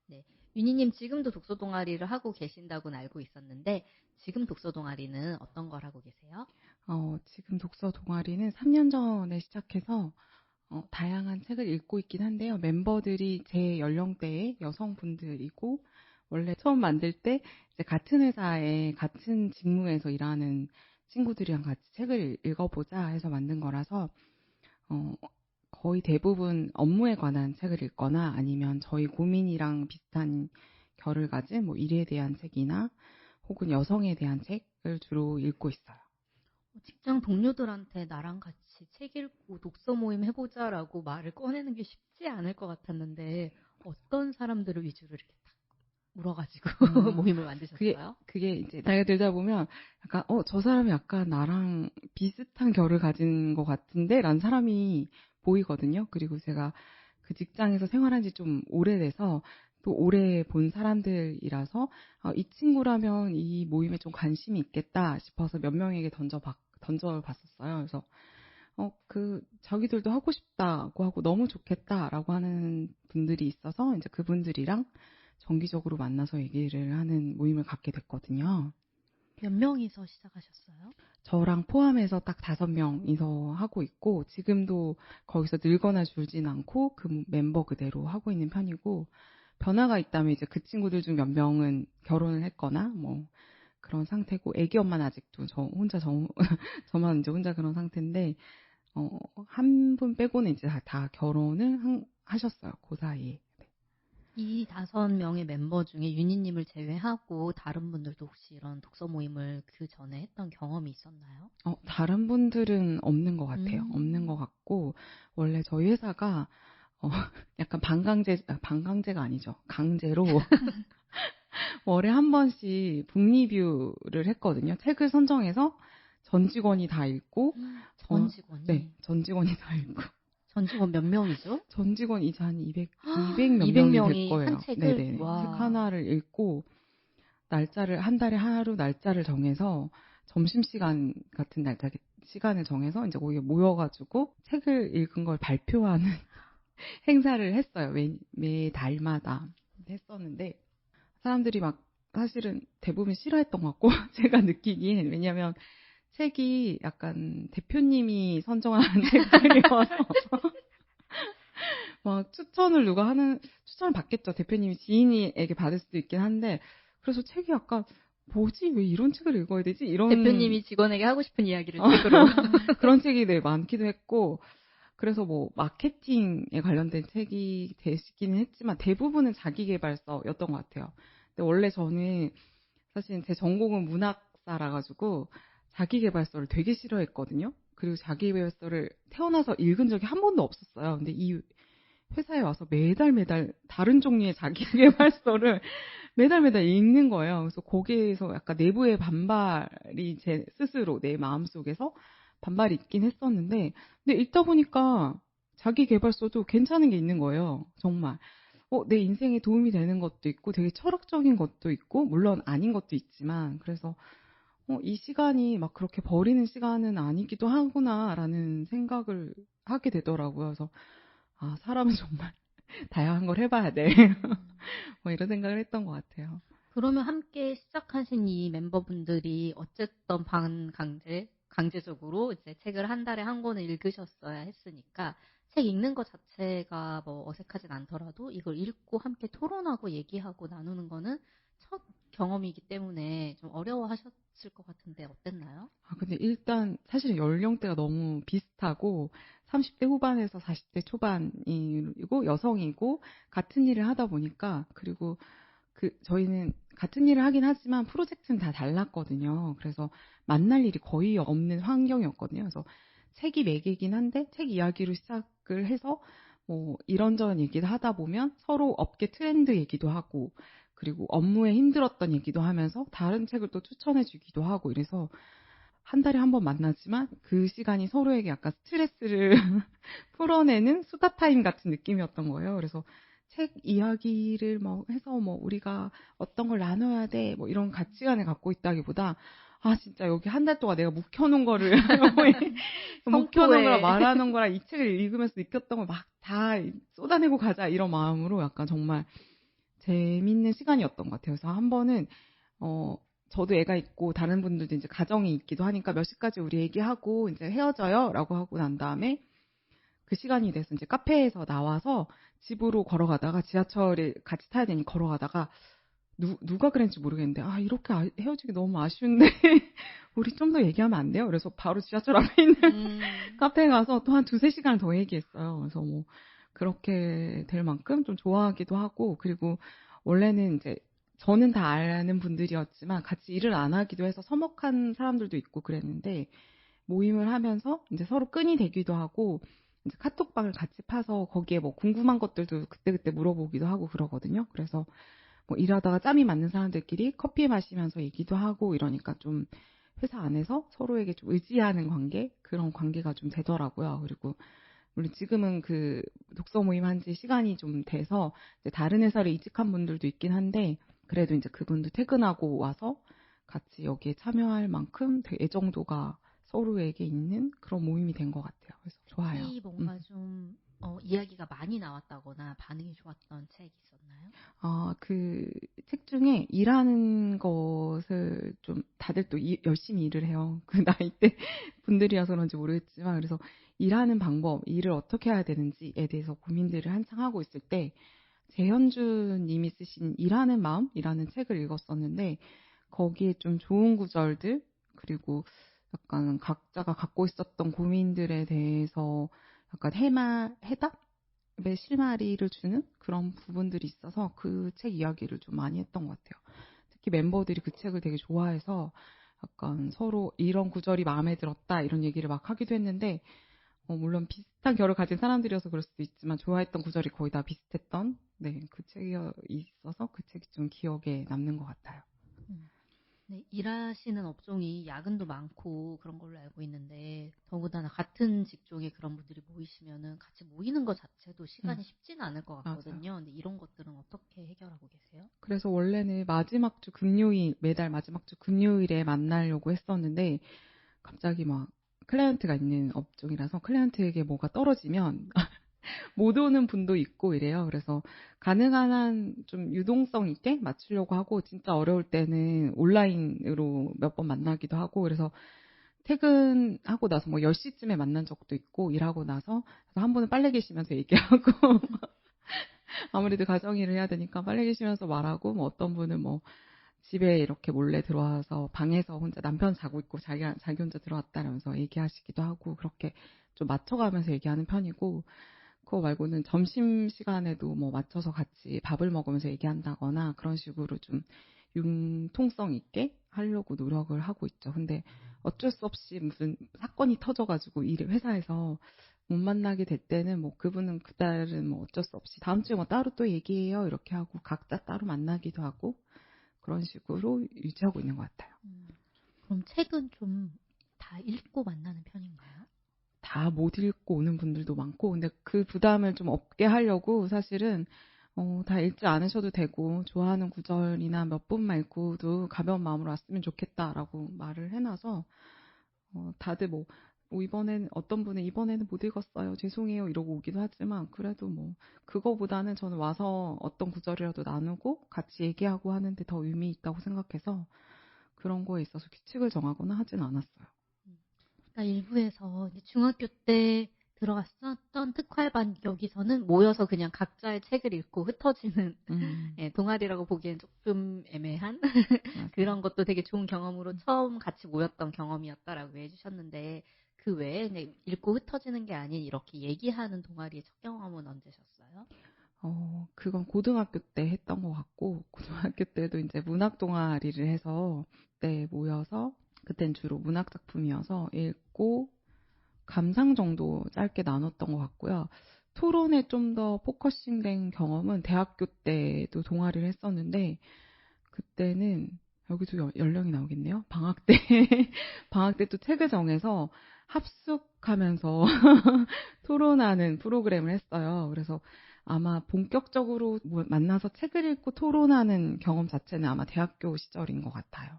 네, 윤희님 지금도 독서 동아리를 하고 계신다고는 알고 있었는데 지금 독서 동아리는 어떤 걸 하고 계세요? 지금 독서 동아리는 3년 전에 시작해서 다양한 책을 읽고 있긴 한데요. 멤버들이 제 연령대의 여성분들이고 원래 처음 만들 때 이제 같은 회사에 같은 직무에서 일하는 친구들이랑 같이 책을 읽어보자 해서 만든 거라서 거의 대부분 업무에 관한 책을 읽거나 아니면 저희 고민이랑 비슷한 결을 가진 뭐 일에 대한 책이나 혹은 여성에 대한 책을 주로 읽고 있어요. 직장 동료들한테 나랑 같이 책 읽고 독서 모임 해보자라고 말을 꺼내는 게 쉽지 않을 것 같았는데 어떤 사람들을 위주로 이렇게 딱 물어가지고 모임을 만드셨어요? 그게 이제 나이가 들다 보면 약간 저 사람이 약간 나랑 비슷한 결을 가진 것 같은데 라는 사람이 보이거든요. 그리고 제가 그 직장에서 생활한 지 좀 오래돼서 또 오래 본 사람들이라서 이 친구라면 이 모임에 좀 관심이 있겠다 싶어서 몇 명에게 던져봤었어요. 그래서 자기들도 하고 싶다고 하고 너무 좋겠다라고 하는 분들이 있어서 이제 그분들이랑 정기적으로 만나서 얘기를 하는 모임을 갖게 됐거든요. 몇 명이서 시작하셨어요? 저랑 포함해서 딱 5명이서 하고 있고 지금도 거기서 늘거나 줄진 않고 그 멤버 그대로 하고 있는 편이고 변화가 있다면 이제 그 친구들 중 몇 명은 결혼을 했거나 뭐 그런 상태고 애기 엄마는 아직도 저만 이제 혼자 그런 상태인데 한 분 빼고는 이제 다 결혼을 하셨어요. 그 사이에. 이 5명의 멤버 중에 윤희님을 제외하고 다른 분들도 혹시 이런 독서 모임을 그 전에 했던 경험이 있었나요? 다른 분들은 없는 것 같아요. 없는 것 같고 원래 저희 회사가 약간 반강제가 아니죠. 강제로 월에 한 번씩 북리뷰를 했거든요. 책을 선정해서 전 직원이 다 읽고 전 직원이? 네, 전 직원이 다 읽고 전 직원 몇 명이죠? 전 직원 이제 한 200 몇 명이 될 거예요. 한 책을? 네네. 와. 책 하나를 읽고 날짜를 한 달에 하루 날짜를 정해서 점심시간 같은 시간을 정해서 이제 거기에 모여가지고 책을 읽은 걸 발표하는 행사를 했어요. 매 달마다 했었는데 사람들이 막 사실은 대부분 싫어했던 것 같고 제가 느끼기엔 왜냐하면 책이 약간 대표님이 선정하는 책들이어서 막 추천을 받겠죠. 대표님이 지인에게 받을 수도 있긴 한데 그래서 책이 약간 뭐지 왜 이런 책을 읽어야 되지? 이런 대표님이 직원에게 하고 싶은 이야기를 책으로 그런 책이 많기도 했고 그래서 뭐 마케팅에 관련된 책이 되시기는 했지만 대부분은 자기계발서였던 것 같아요. 근데 원래 저는 사실 제 전공은 문학사라 가지고 자기계발서를 되게 싫어했거든요. 그리고 자기계발서를 태어나서 읽은 적이 한 번도 없었어요. 근데 이 회사에 와서 매달 다른 종류의 자기계발서를 매달 읽는 거예요. 그래서 거기에서 약간 내부의 반발이 제 스스로 내 마음속에서 반발이 있긴 했었는데 근데 읽다 보니까 자기계발서도 괜찮은 게 있는 거예요. 정말. 내 인생에 도움이 되는 것도 있고 되게 철학적인 것도 있고 물론 아닌 것도 있지만 그래서 이 시간이 막 그렇게 버리는 시간은 아니기도 하구나라는 생각을 하게 되더라고요. 그래서 사람은 정말 다양한 걸 해봐야 돼. 뭐 이런 생각을 했던 것 같아요. 그러면 함께 시작하신 이 멤버분들이 어쨌든 강제적으로 이제 책을 한 달에 한 권을 읽으셨어야 했으니까 책 읽는 것 자체가 뭐 어색하진 않더라도 이걸 읽고 함께 토론하고 얘기하고 나누는 거는 첫 경험이기 때문에 좀 어려워하셨을 것 같은데 어땠나요? 근데 일단 사실은 연령대가 너무 비슷하고 30대 후반에서 40대 초반이고 여성이고 같은 일을 하다 보니까 그리고 저희는 같은 일을 하긴 하지만 프로젝트는 다 달랐거든요. 그래서 만날 일이 거의 없는 환경이었거든요. 그래서 책이 매개긴 한데 책 이야기로 시작을 해서 뭐 이런저런 얘기를 하다 보면 서로 업계 트렌드 얘기도 하고 그리고 업무에 힘들었던 얘기도 하면서 다른 책을 또 추천해 주기도 하고 이래서 한 달에 한 번 만나지만 그 시간이 서로에게 약간 스트레스를 풀어내는 수다 타임 같은 느낌이었던 거예요. 그래서 책 이야기를 뭐 해서 뭐 우리가 어떤 걸 나눠야 돼 뭐 이런 가치관을 갖고 있다기보다 진짜 여기 한 달 동안 내가 묵혀놓은 거를 묵혀놓은 거라 말하는 거라 이 책을 읽으면서 느꼈던 걸 막 다 쏟아내고 가자 이런 마음으로 약간 정말 재밌는 시간이었던 것 같아요. 그래서 한 번은 저도 애가 있고 다른 분들도 이제 가정이 있기도 하니까 몇 시까지 우리 얘기하고 이제 헤어져요라고 하고 난 다음에 그 시간이 돼서 이제 카페에서 나와서 집으로 걸어가다가 지하철을 같이 타야 되니 걸어가다가 누가 그랬는지 모르겠는데 이렇게 헤어지기 너무 아쉬운데 우리 좀 더 얘기하면 안 돼요? 그래서 바로 지하철 앞에 있는 카페에 가서 또 한 2-3시간 더 얘기했어요. 그래서 뭐 그렇게 될 만큼 좀 좋아하기도 하고 그리고 원래는 이제 저는 다 아는 분들이었지만 같이 일을 안 하기도 해서 서먹한 사람들도 있고 그랬는데 모임을 하면서 이제 서로 끈이 되기도 하고 이제 카톡방을 같이 파서 거기에 뭐 궁금한 것들도 그때그때 물어보기도 하고 그러거든요. 그래서 뭐 일하다가 짬이 맞는 사람들끼리 커피 마시면서 얘기도 하고 이러니까 좀 회사 안에서 서로에게 좀 의지하는 관계 그런 관계가 좀 되더라고요. 그리고 물론 지금은 그 독서 모임 한 지 시간이 좀 돼서 이제 다른 회사를 이직한 분들도 있긴 한데 그래도 이제 그분도 퇴근하고 와서 같이 여기에 참여할 만큼 되게 애정도가 서로에게 있는 그런 모임이 된 것 같아요. 그래서 좋아요. 특히 뭔가 좀 이야기가 많이 나왔다거나 반응이 좋았던 책이 있었나요? 그 책 중에 일하는 것을 좀 다들 또 열심히 일을 해요. 그 나이대 분들이어서 그런지 모르겠지만 그래서 일하는 방법, 일을 어떻게 해야 되는지에 대해서 고민들을 한창 하고 있을 때 재현준 님이 쓰신 일하는 마음이라는 책을 읽었었는데 거기에 좀 좋은 구절들 그리고 약간 각자가 갖고 있었던 고민들에 대해서 약간 해답의 실마리를 주는 그런 부분들이 있어서 그 책 이야기를 좀 많이 했던 것 같아요. 특히 멤버들이 그 책을 되게 좋아해서 약간 서로 이런 구절이 마음에 들었다 이런 얘기를 막 하기도 했는데 물론 비슷한 결을 가진 사람들이어서 그럴 수도 있지만 좋아했던 구절이 거의 다 비슷했던 그 책이 있어서 그 책이 좀 기억에 남는 것 같아요. 네, 일하시는 업종이 야근도 많고 그런 걸로 알고 있는데 더군다나 같은 직종에 그런 분들이 모이시면은 같이 모이는 것 자체도 시간이 쉽지는 않을 것 같거든요. 맞아요. 근데 이런 것들은 어떻게 해결하고 계세요? 그래서 원래는 마지막 주 금요일 매달 마지막 주 금요일에 만나려고 했었는데 갑자기 막 클라이언트가 있는 업종이라서 클라이언트에게 뭐가 떨어지면 못 오는 분도 있고 이래요. 그래서 가능한 한 좀 유동성 있게 맞추려고 하고 진짜 어려울 때는 온라인으로 몇 번 만나기도 하고 그래서 퇴근하고 나서 뭐 10시쯤에 만난 적도 있고 일하고 나서 한 분은 빨래 계시면서 얘기하고 아무래도 가정일을 해야 되니까 빨래 계시면서 말하고 뭐 어떤 분은 뭐 집에 이렇게 몰래 들어와서 방에서 혼자 남편 자고 있고 자기 혼자 들어왔다면서 얘기하시기도 하고 그렇게 좀 맞춰가면서 얘기하는 편이고 그거 말고는 점심시간에도 뭐 맞춰서 같이 밥을 먹으면서 얘기한다거나 그런 식으로 좀 융통성 있게 하려고 노력을 하고 있죠. 근데 어쩔 수 없이 무슨 사건이 터져가지고 회사에서 못 만나게 될 때는 뭐 그분은 그달은 뭐 어쩔 수 없이 다음 주에 뭐 따로 또 얘기해요 이렇게 하고 각자 따로 만나기도 하고 그런 식으로 유지하고 있는 것 같아요. 그럼 책은 좀 다 읽고 만나는 편인가요? 다 못 읽고 오는 분들도 많고 근데 그 부담을 좀 없게 하려고 사실은 다 읽지 않으셔도 되고 좋아하는 구절이나 몇 분만 읽고도 가벼운 마음으로 왔으면 좋겠다라고 말을 해놔서 다들 이번에는 어떤 분은 이번에는 못 읽었어요. 죄송해요. 이러고 오기도 하지만 그래도 그거보다는 저는 와서 어떤 구절이라도 나누고 같이 얘기하고 하는데 더 의미 있다고 생각해서 그런 거에 있어서 규칙을 정하거나 하진 않았어요. 일부에서 중학교 때 들어갔었던 특활반 여기서는 모여서 그냥 각자의 책을 읽고 흩어지는 예, 동아리라고 보기엔 조금 애매한 그런 것도 되게 좋은 경험으로 처음 같이 모였던 경험이었다라고 해주셨는데 그 외에 그냥 읽고 흩어지는 게 아닌 이렇게 얘기하는 동아리의 첫 경험은 언제셨어요? 그건 고등학교 때 했던 것 같고 고등학교 때도 이제 문학 동아리를 해서 그때 모여서 그땐 주로 문학 작품이어서 읽고 감상 정도 짧게 나눴던 것 같고요. 토론에 좀 더 포커싱된 경험은 대학교 때도 동아리를 했었는데 그때는 여기도 연령이 나오겠네요. 방학 때 방학 때 또 책을 정해서 합숙하면서 토론하는 프로그램을 했어요. 그래서 아마 본격적으로 만나서 책을 읽고 토론하는 경험 자체는 아마 대학교 시절인 것 같아요.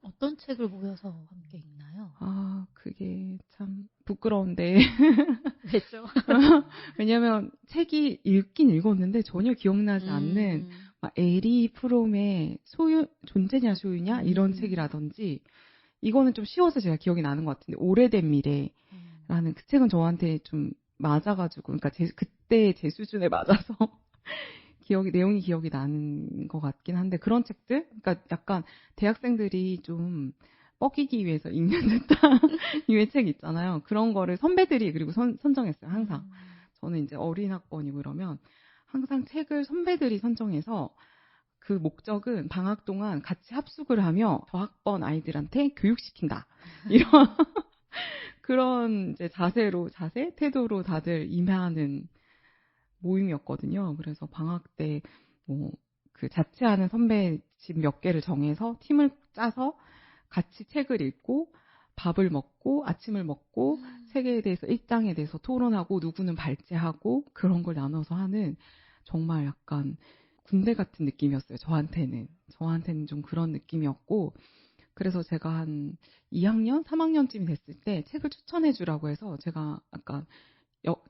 어떤 책을 모여서 함께 읽나요? 그게 참 부끄러운데. 왜죠? 왜냐면 책이 읽긴 읽었는데 전혀 기억나지 않는 에리 프롬의 존재냐 소유냐 이런 책이라든지 이거는 좀 쉬워서 제가 기억이 나는 것 같은데 오래된 미래라는 그 책은 저한테 좀 맞아가지고 그러니까 그때 제 수준에 맞아서 내용이 기억이 나는 것 같긴 한데 그런 책들 그러니까 약간 대학생들이 좀 뻐기기 위해서 읽는 듯한 유의 책 있잖아요. 그런 거를 선배들이 그리고 선정했어요. 항상. 저는 이제 어린 학번이고 그러면 항상 책을 선배들이 선정해서 그 목적은 방학 동안 같이 합숙을 하며 저 학번 아이들한테 교육시킨다. 이런 그런 이제 태도로 다들 임하는 모임이었거든요. 그래서 방학 때 그 자취하는 선배 집 몇 개를 정해서 팀을 짜서 같이 책을 읽고 밥을 먹고 아침을 먹고 책에 대해서 일장에 대해서 토론하고 누구는 발제하고 그런 걸 나눠서 하는 정말 약간 군대 같은 느낌이었어요. 저한테는 좀 그런 느낌이었고 그래서 제가 한 2학년, 3학년쯤이 됐을 때 책을 추천해 주라고 해서 제가 약간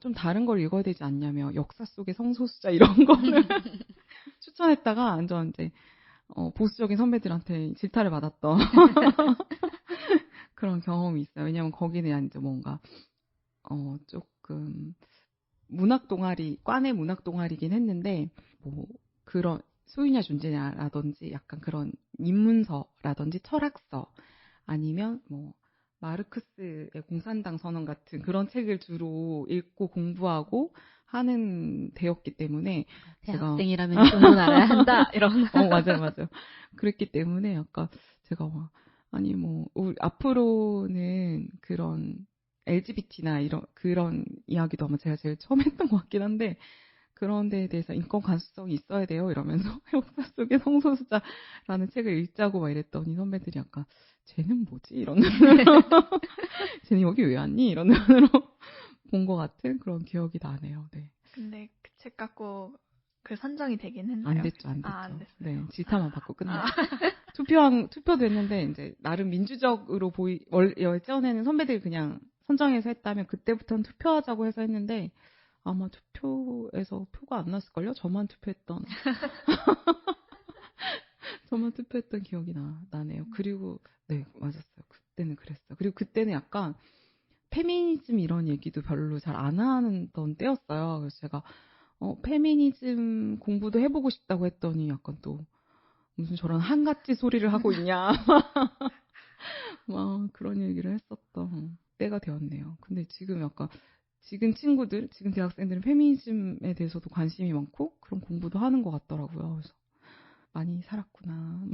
좀 다른 걸 읽어야 되지 않냐며 역사 속의 성소수자 이런 거를 추천했다가 완전 이제 보수적인 선배들한테 질타를 받았던 그런 경험이 있어요. 왜냐면 거기는 이제 뭔가 조금 과내 문학 동아리긴 했는데 그런 소유냐 존재냐라든지 약간 그런 인문서라든지 철학서 아니면 마르크스의 공산당 선언 같은 그런 책을 주로 읽고 공부하고 하는 데였기 때문에 대학생이라면 이 정도는 알아야 한다 이런 맞아요. 그랬기 때문에 약간 제가 앞으로는 그런 LGBT나 그런 이야기도 아마 제가 제일 처음 했던 것 같긴 한데 그런 데에 대해서 인권 감수성이 있어야 돼요 이러면서 역사 속의 성소수자라는 책을 읽자고 막 이랬더니 선배들이 약간 쟤는 뭐지? 이런 눈으로 쟤는 여기 왜 왔니? 이런 눈으로 본 것 같은 그런 기억이 나네요. 네. 근데 그 책 갖고 선정이 되긴 했나요? 안 됐죠. 안 됐어요. 네, 질타만 받고 끝났죠. 투표도 했는데 이제 나름 민주적으로 예전에는 선배들이 그냥 선정해서 했다면 그때부터는 투표하자고 해서 했는데 아마 투표에서 표가 안 났을걸요? 저만 투표했던 기억이 나네요. 그리고 네, 맞았어요. 그때는 그랬어요. 그리고 그때는 약간 페미니즘 이런 얘기도 별로 잘 안 하던 때였어요. 그래서 제가 페미니즘 공부도 해보고 싶다고 했더니 약간 또 무슨 저런 한가지 소리를 하고 있냐 막 그런 얘기를 했었던 때가 되었네요. 근데 지금 지금 대학생들은 페미니즘에 대해서도 관심이 많고 그런 공부도 하는 것 같더라고요. 그래서 많이 살았구나.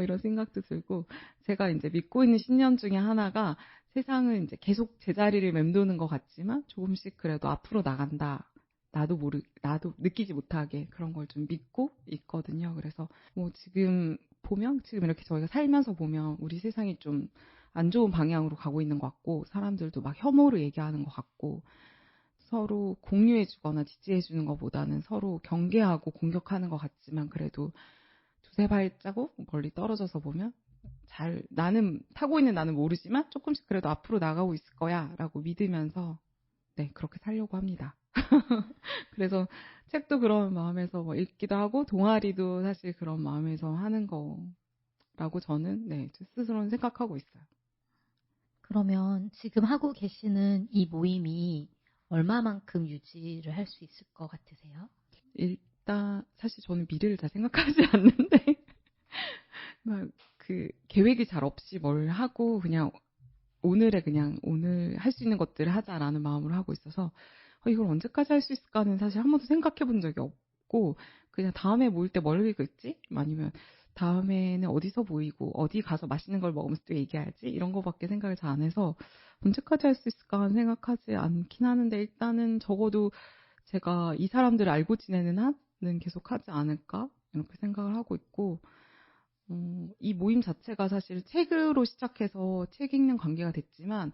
이런 생각도 들고 제가 이제 믿고 있는 신념 중에 하나가 세상은 이제 계속 제자리를 맴도는 것 같지만 조금씩 그래도 앞으로 나간다. 나도 느끼지 못하게 그런 걸 좀 믿고 있거든요. 그래서 지금 이렇게 저희가 살면서 보면 우리 세상이 좀 안 좋은 방향으로 가고 있는 것 같고 사람들도 막 혐오를 얘기하는 것 같고 서로 공유해주거나 지지해주는 것보다는 서로 경계하고 공격하는 것 같지만 그래도 두세 발자국 멀리 떨어져서 보면 나는 타고 있는 나는 모르지만 조금씩 그래도 앞으로 나가고 있을 거야라고 믿으면서 네, 그렇게 살려고 합니다. 그래서 책도 그런 마음에서 뭐 읽기도 하고 동아리도 사실 그런 마음에서 하는 거라고 저는 네, 스스로는 생각하고 있어요. 그러면 지금 하고 계시는 이 모임이 얼마만큼 유지를 할 수 있을 것 같으세요? 일단 사실 저는 미래를 잘 생각하지 않는데 막 그 계획이 잘 없이 뭘 하고 그냥 오늘 할 수 있는 것들을 하자라는 마음으로 하고 있어서 이걸 언제까지 할 수 있을까는 사실 한 번도 생각해 본 적이 없고 그냥 다음에 모일 때 뭘 읽을지 아니면 다음에는 어디서 모이고 어디 가서 맛있는 걸 먹으면서 또 얘기해야지 이런 거밖에 생각을 잘 안 해서 언제까지 할 수 있을까 생각하지 않긴 하는데 일단은 적어도 제가 이 사람들을 알고 지내는 한은 계속 하지 않을까 이렇게 생각을 하고 있고 이 모임 자체가 사실 책으로 시작해서 책 읽는 관계가 됐지만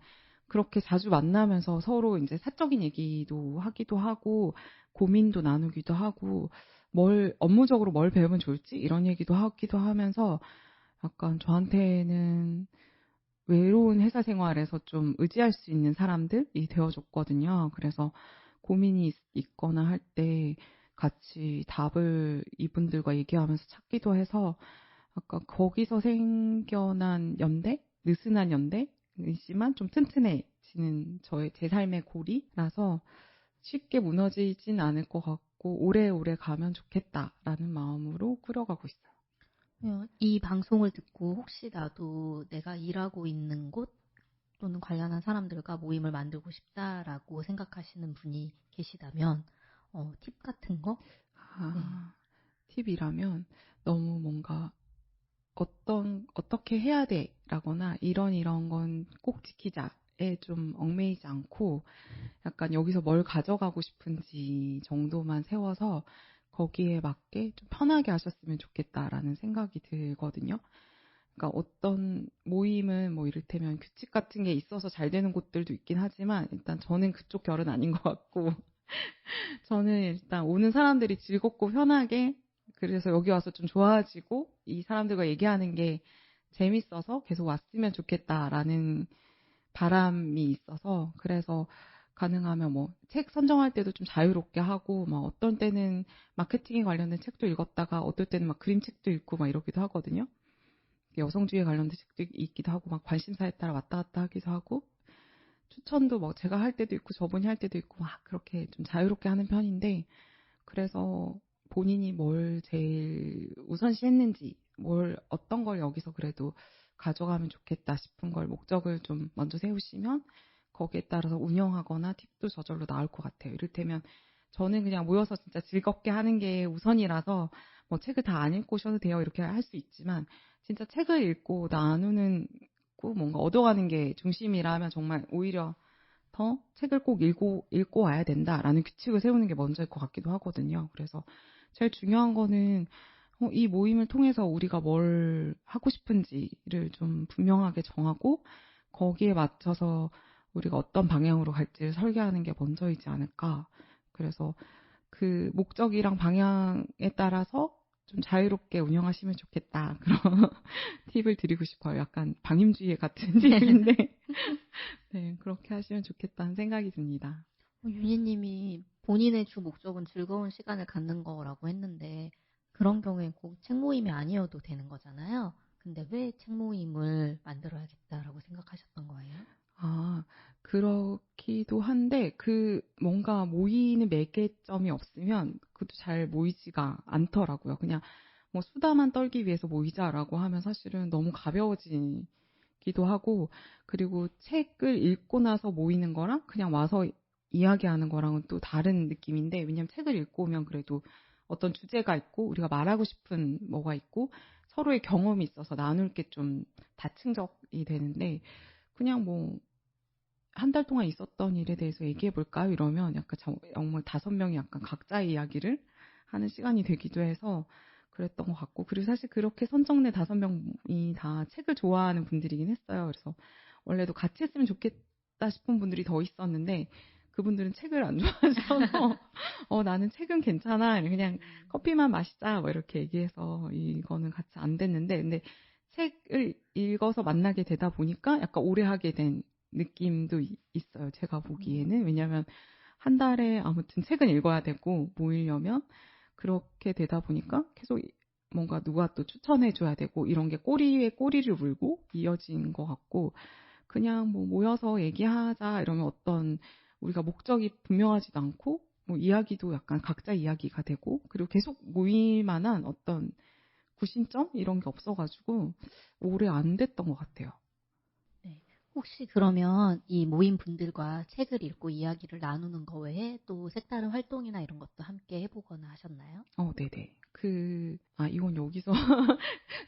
그렇게 자주 만나면서 서로 이제 사적인 얘기도 하기도 하고 고민도 나누기도 하고 업무적으로 뭘 배우면 좋을지 이런 얘기도 하기도 하면서 약간 저한테는 외로운 회사 생활에서 좀 의지할 수 있는 사람들이 되어줬거든요. 그래서 고민이 있거나 할 때 같이 답을 이분들과 얘기하면서 찾기도 해서 아까 거기서 생겨난 연대, 느슨한 연대이지만 좀 튼튼해지는 제 삶의 고리라서 쉽게 무너지진 않을 것 같고 오래오래 가면 좋겠다라는 마음으로 꾸려가고 있어요. 이 방송을 듣고 혹시 나도 내가 일하고 있는 곳 또는 관련한 사람들과 모임을 만들고 싶다라고 생각하시는 분이 계시다면 팁 같은 거? 팁이라면 너무 뭔가 어떻게 해야 돼 라거나 이런 건 꼭 지키자에 좀 얽매이지 않고 약간 여기서 뭘 가져가고 싶은지 정도만 세워서 거기에 맞게 좀 편하게 하셨으면 좋겠다라는 생각이 들거든요. 그러니까 어떤 모임은 뭐 이를테면 규칙 같은 게 있어서 잘 되는 곳들도 있긴 하지만 일단 저는 그쪽 결은 아닌 것 같고 저는 일단 오는 사람들이 즐겁고 편하게 그래서 여기 와서 좀 좋아지고 이 사람들과 얘기하는 게 재밌어서 계속 왔으면 좋겠다라는 바람이 있어서 그래서 가능하면 뭐 책 선정할 때도 좀 자유롭게 하고 막 어떤 때는 마케팅에 관련된 책도 읽었다가 어떨 때는 막 그림책도 읽고 막 이러기도 하거든요. 여성주의에 관련된 책도 읽기도 하고 막 관심사에 따라 왔다 갔다 하기도 하고 추천도 뭐 제가 할 때도 있고 저분이 할 때도 있고 막 그렇게 좀 자유롭게 하는 편인데 그래서 본인이 뭘 제일 우선시했는지 어떤 걸 여기서 그래도 가져가면 좋겠다 싶은 걸 목적을 좀 먼저 세우시면 거기에 따라서 운영하거나 팁도 저절로 나올 것 같아요. 이를테면 저는 그냥 모여서 진짜 즐겁게 하는 게 우선이라서 뭐 책을 다 안 읽고 오셔도 돼요. 이렇게 할 수 있지만 진짜 책을 읽고 나누는 꼭 뭔가 얻어가는 게 중심이라면 정말 오히려 더 책을 꼭 읽고 와야 된다라는 규칙을 세우는 게 먼저일 것 같기도 하거든요. 그래서 제일 중요한 거는 이 모임을 통해서 우리가 뭘 하고 싶은지를 좀 분명하게 정하고 거기에 맞춰서 우리가 어떤 방향으로 갈지를 설계하는 게 먼저이지 않을까. 그래서 그 목적이랑 방향에 따라서 좀 자유롭게 운영하시면 좋겠다. 그런 팁을 드리고 싶어요. 약간 방임주의 같은 팁인데 네, 그렇게 하시면 좋겠다는 생각이 듭니다. 윤희님이 본인의 주 목적은 즐거운 시간을 갖는 거라고 했는데 그런 경우에 꼭 책 모임이 아니어도 되는 거잖아요. 근데 왜 책 모임을 만들어야겠다라고 생각하셨던 거예요? 그렇기도 한데 뭔가 모이는 매개점이 없으면 그것도 잘 모이지가 않더라고요. 그냥 뭐 수다만 떨기 위해서 모이자라고 하면 사실은 너무 가벼워지기도 하고 그리고 책을 읽고 나서 모이는 거랑 그냥 와서 이야기하는 거랑은 또 다른 느낌인데 왜냐면 책을 읽고 오면 그래도 어떤 주제가 있고 우리가 말하고 싶은 뭐가 있고 서로의 경험이 있어서 나눌 게 좀 다층적이 되는데 그냥 뭐 한 달 동안 있었던 일에 대해서 얘기해 볼까요? 이러면 약간 정말 5명이 약간 각자의 이야기를 하는 시간이 되기도 해서 그랬던 것 같고 그리고 사실 그렇게 선정된 5명이 다 책을 좋아하는 분들이긴 했어요. 그래서 원래도 같이 했으면 좋겠다 싶은 분들이 더 있었는데 그분들은 책을 안 좋아하셔서 나는 책은 괜찮아. 그냥 커피만 마시자. 뭐 이렇게 얘기해서 이거는 같이 안 됐는데 근데 책을 읽어서 만나게 되다 보니까 약간 오래 하게 된 느낌도 있어요. 제가 보기에는. 왜냐하면 한 달에 아무튼 책은 읽어야 되고 모이려면 그렇게 되다 보니까 계속 뭔가 누가 또 추천해줘야 되고 이런 게 꼬리에 꼬리를 물고 이어진 것 같고 그냥 뭐 모여서 얘기하자 이러면 어떤 우리가 목적이 분명하지도 않고 뭐 이야기도 약간 각자 이야기가 되고 그리고 계속 모일 만한 어떤 구심점 이런 게 없어가지고 오래 안 됐던 것 같아요. 네. 혹시 그러면 이 모임 분들과 책을 읽고 이야기를 나누는 거 외에 또 색다른 활동이나 이런 것도 함께 해보거나 하셨나요? 네네. 이건 여기서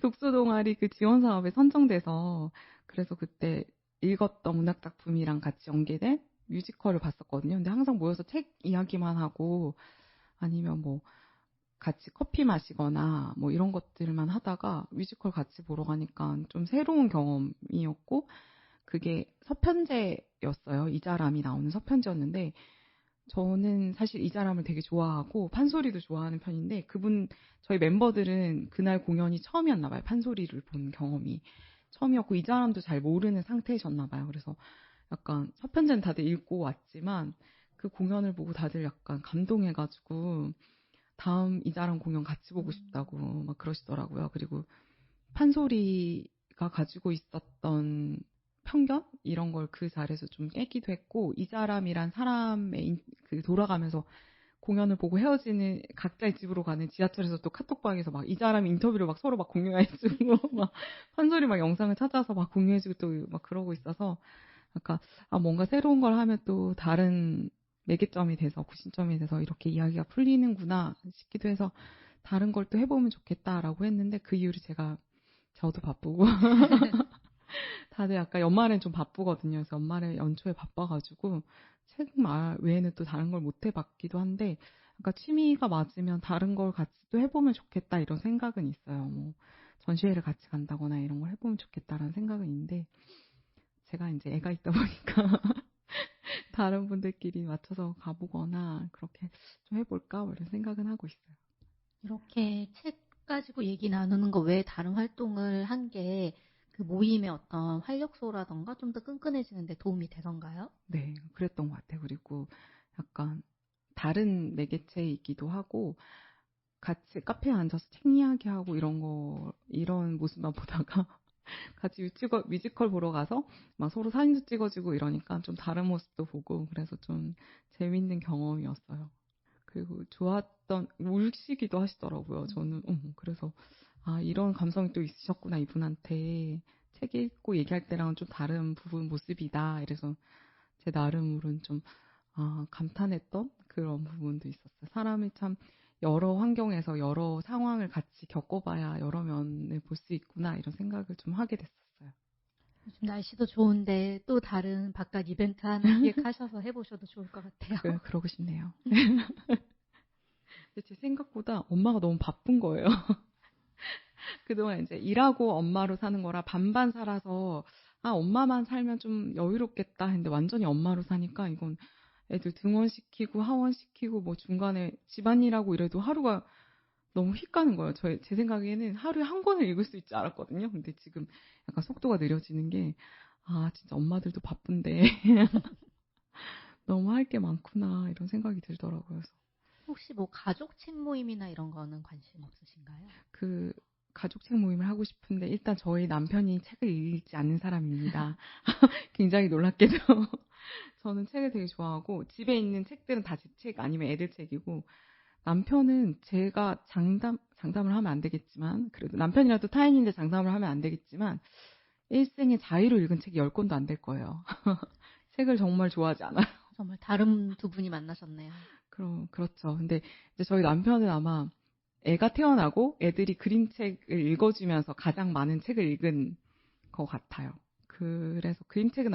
독서 동아리 그 지원 사업에 선정돼서 그래서 그때 읽었던 문학 작품이랑 같이 연계된 뮤지컬을 봤었거든요. 근데 항상 모여서 책 이야기만 하고 아니면 뭐 같이 커피 마시거나 뭐 이런 것들만 하다가 뮤지컬 같이 보러 가니까 좀 새로운 경험이었고 그게 서편제였어요. 이자람이 나오는 서편제였는데 저는 사실 이자람을 되게 좋아하고 판소리도 좋아하는 편인데 저희 멤버들은 그날 공연이 처음이었나 봐요. 판소리를 본 경험이 처음이었고 이자람도 잘 모르는 상태셨나 봐요. 그래서 약간 서편제는 다들 읽고 왔지만 그 공연을 보고 다들 약간 감동해가지고 다음 이자람 공연 같이 보고 싶다고 막 그러시더라고요. 그리고 판소리가 가지고 있었던 편견 이런 걸 그 자리에서 좀 깨기도 했고 이자람이란 사람의 돌아가면서 공연을 보고 헤어지는 각자의 집으로 가는 지하철에서 또 카톡방에서 막 이자람 인터뷰를 막 서로 막 공유해주고 막 판소리 막 영상을 찾아서 막 공유해주고 또 막 그러고 있어서 약간 뭔가 새로운 걸 하면 또 다른 매개점이 돼서 구심점이 돼서 이렇게 이야기가 풀리는구나 싶기도 해서 다른 걸 또 해보면 좋겠다라고 했는데 그 이후로 저도 바쁘고 다들 약간 연말엔 좀 바쁘거든요. 그래서 연말에 연초에 바빠가지고 책 외에는 또 다른 걸 못 해봤기도 한데 그러니까 취미가 맞으면 다른 걸 같이 또 해보면 좋겠다 이런 생각은 있어요. 뭐 전시회를 같이 간다거나 이런 걸 해보면 좋겠다라는 생각은 있는데 제가 이제 애가 있다 보니까 다른 분들끼리 맞춰서 가보거나 그렇게 좀 해볼까 뭐 이런 생각은 하고 있어요. 이렇게 책 가지고 얘기 나누는 거 외에 다른 활동을 한 게 그 모임의 어떤 활력소라던가 좀 더 끈끈해지는 데 도움이 되던가요? 네, 그랬던 것 같아요. 그리고 약간 다른 매개체이기도 하고 같이 카페에 앉아서 책 이야기하고 이런 모습만 보다가 같이 뮤지컬 보러 가서 막 서로 사진도 찍어주고 이러니까 좀 다른 모습도 보고 그래서 좀 재밌는 경험이었어요. 그리고 좋았던 울시기도 하시더라고요. 저는 그래서 이런 감성이 또 있으셨구나 이분한테 책 읽고 얘기할 때랑은 좀 다른 부분 모습이다. 이래서 제 나름으로는 좀 감탄했던 그런 부분도 있었어요. 사람이 참 여러 환경에서 여러 상황을 같이 겪어봐야 여러 면을 볼 수 있구나 이런 생각을 좀 하게 됐었어요. 요즘 날씨도 좋은데 또 다른 바깥 이벤트 하나 기획하셔서 해보셔도 좋을 것 같아요. 그러고 싶네요. 근데 제 생각보다 엄마가 너무 바쁜 거예요. 그동안 이제 일하고 엄마로 사는 거라 반반 살아서 엄마만 살면 좀 여유롭겠다 했는데 완전히 엄마로 사니까 이건 애들 등원시키고 하원시키고 뭐 중간에 집안일하고 이래도 하루가 너무 휙 가는 거예요. 제 생각에는 하루에 한 권을 읽을 수 있지 않았거든요. 근데 지금 약간 속도가 느려지는 게 진짜 엄마들도 바쁜데 너무 할 게 많구나 이런 생각이 들더라고요. 그래서 혹시 뭐 가족 책 모임이나 이런 거는 관심 없으신가요? 그 가족 책 모임을 하고 싶은데 일단 저희 남편이 책을 읽지 않는 사람입니다. 굉장히 놀랍게도 저는 책을 되게 좋아하고 집에 있는 책들은 다 제 책 아니면 애들 책이고 남편은 제가 장담을 하면 안 되겠지만 그래도 남편이라도 타인인데 장담을 하면 안 되겠지만 일생에 자의로 읽은 책이 10권도 안 될 거예요. 책을 정말 좋아하지 않아요. 정말 다른 두 분이 만나셨네요. 그렇죠. 근데 이제 저희 남편은 아마 애가 태어나고 애들이 그림책을 읽어주면서 가장 많은 책을 읽은 것 같아요. 그래서 그림책은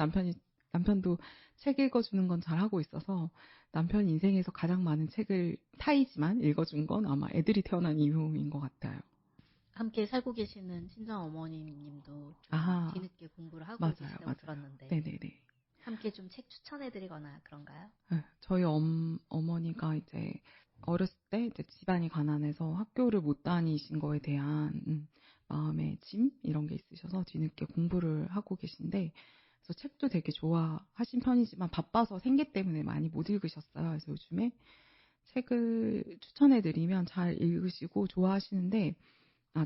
남편도 책 읽어주는 건 잘하고 있어서 남편 인생에서 가장 많은 책을 타이지만 읽어준 건 아마 애들이 태어난 이후인 것 같아요. 함께 살고 계시는 친정 어머님님도 뒤늦게 공부를 하고 맞아요. 계시다고 들었는데 네네네. 함께 좀 책 추천해드리거나 그런가요? 네, 저희 어머니가 이제 어렸을 때 이제 집안이 가난해서 학교를 못 다니신 거에 대한 마음의 짐 이런 게 있으셔서 뒤늦게 공부를 하고 계신데 그래서 책도 되게 좋아하신 편이지만 바빠서 생계 때문에 많이 못 읽으셨어요. 그래서 요즘에 책을 추천해드리면 잘 읽으시고 좋아하시는데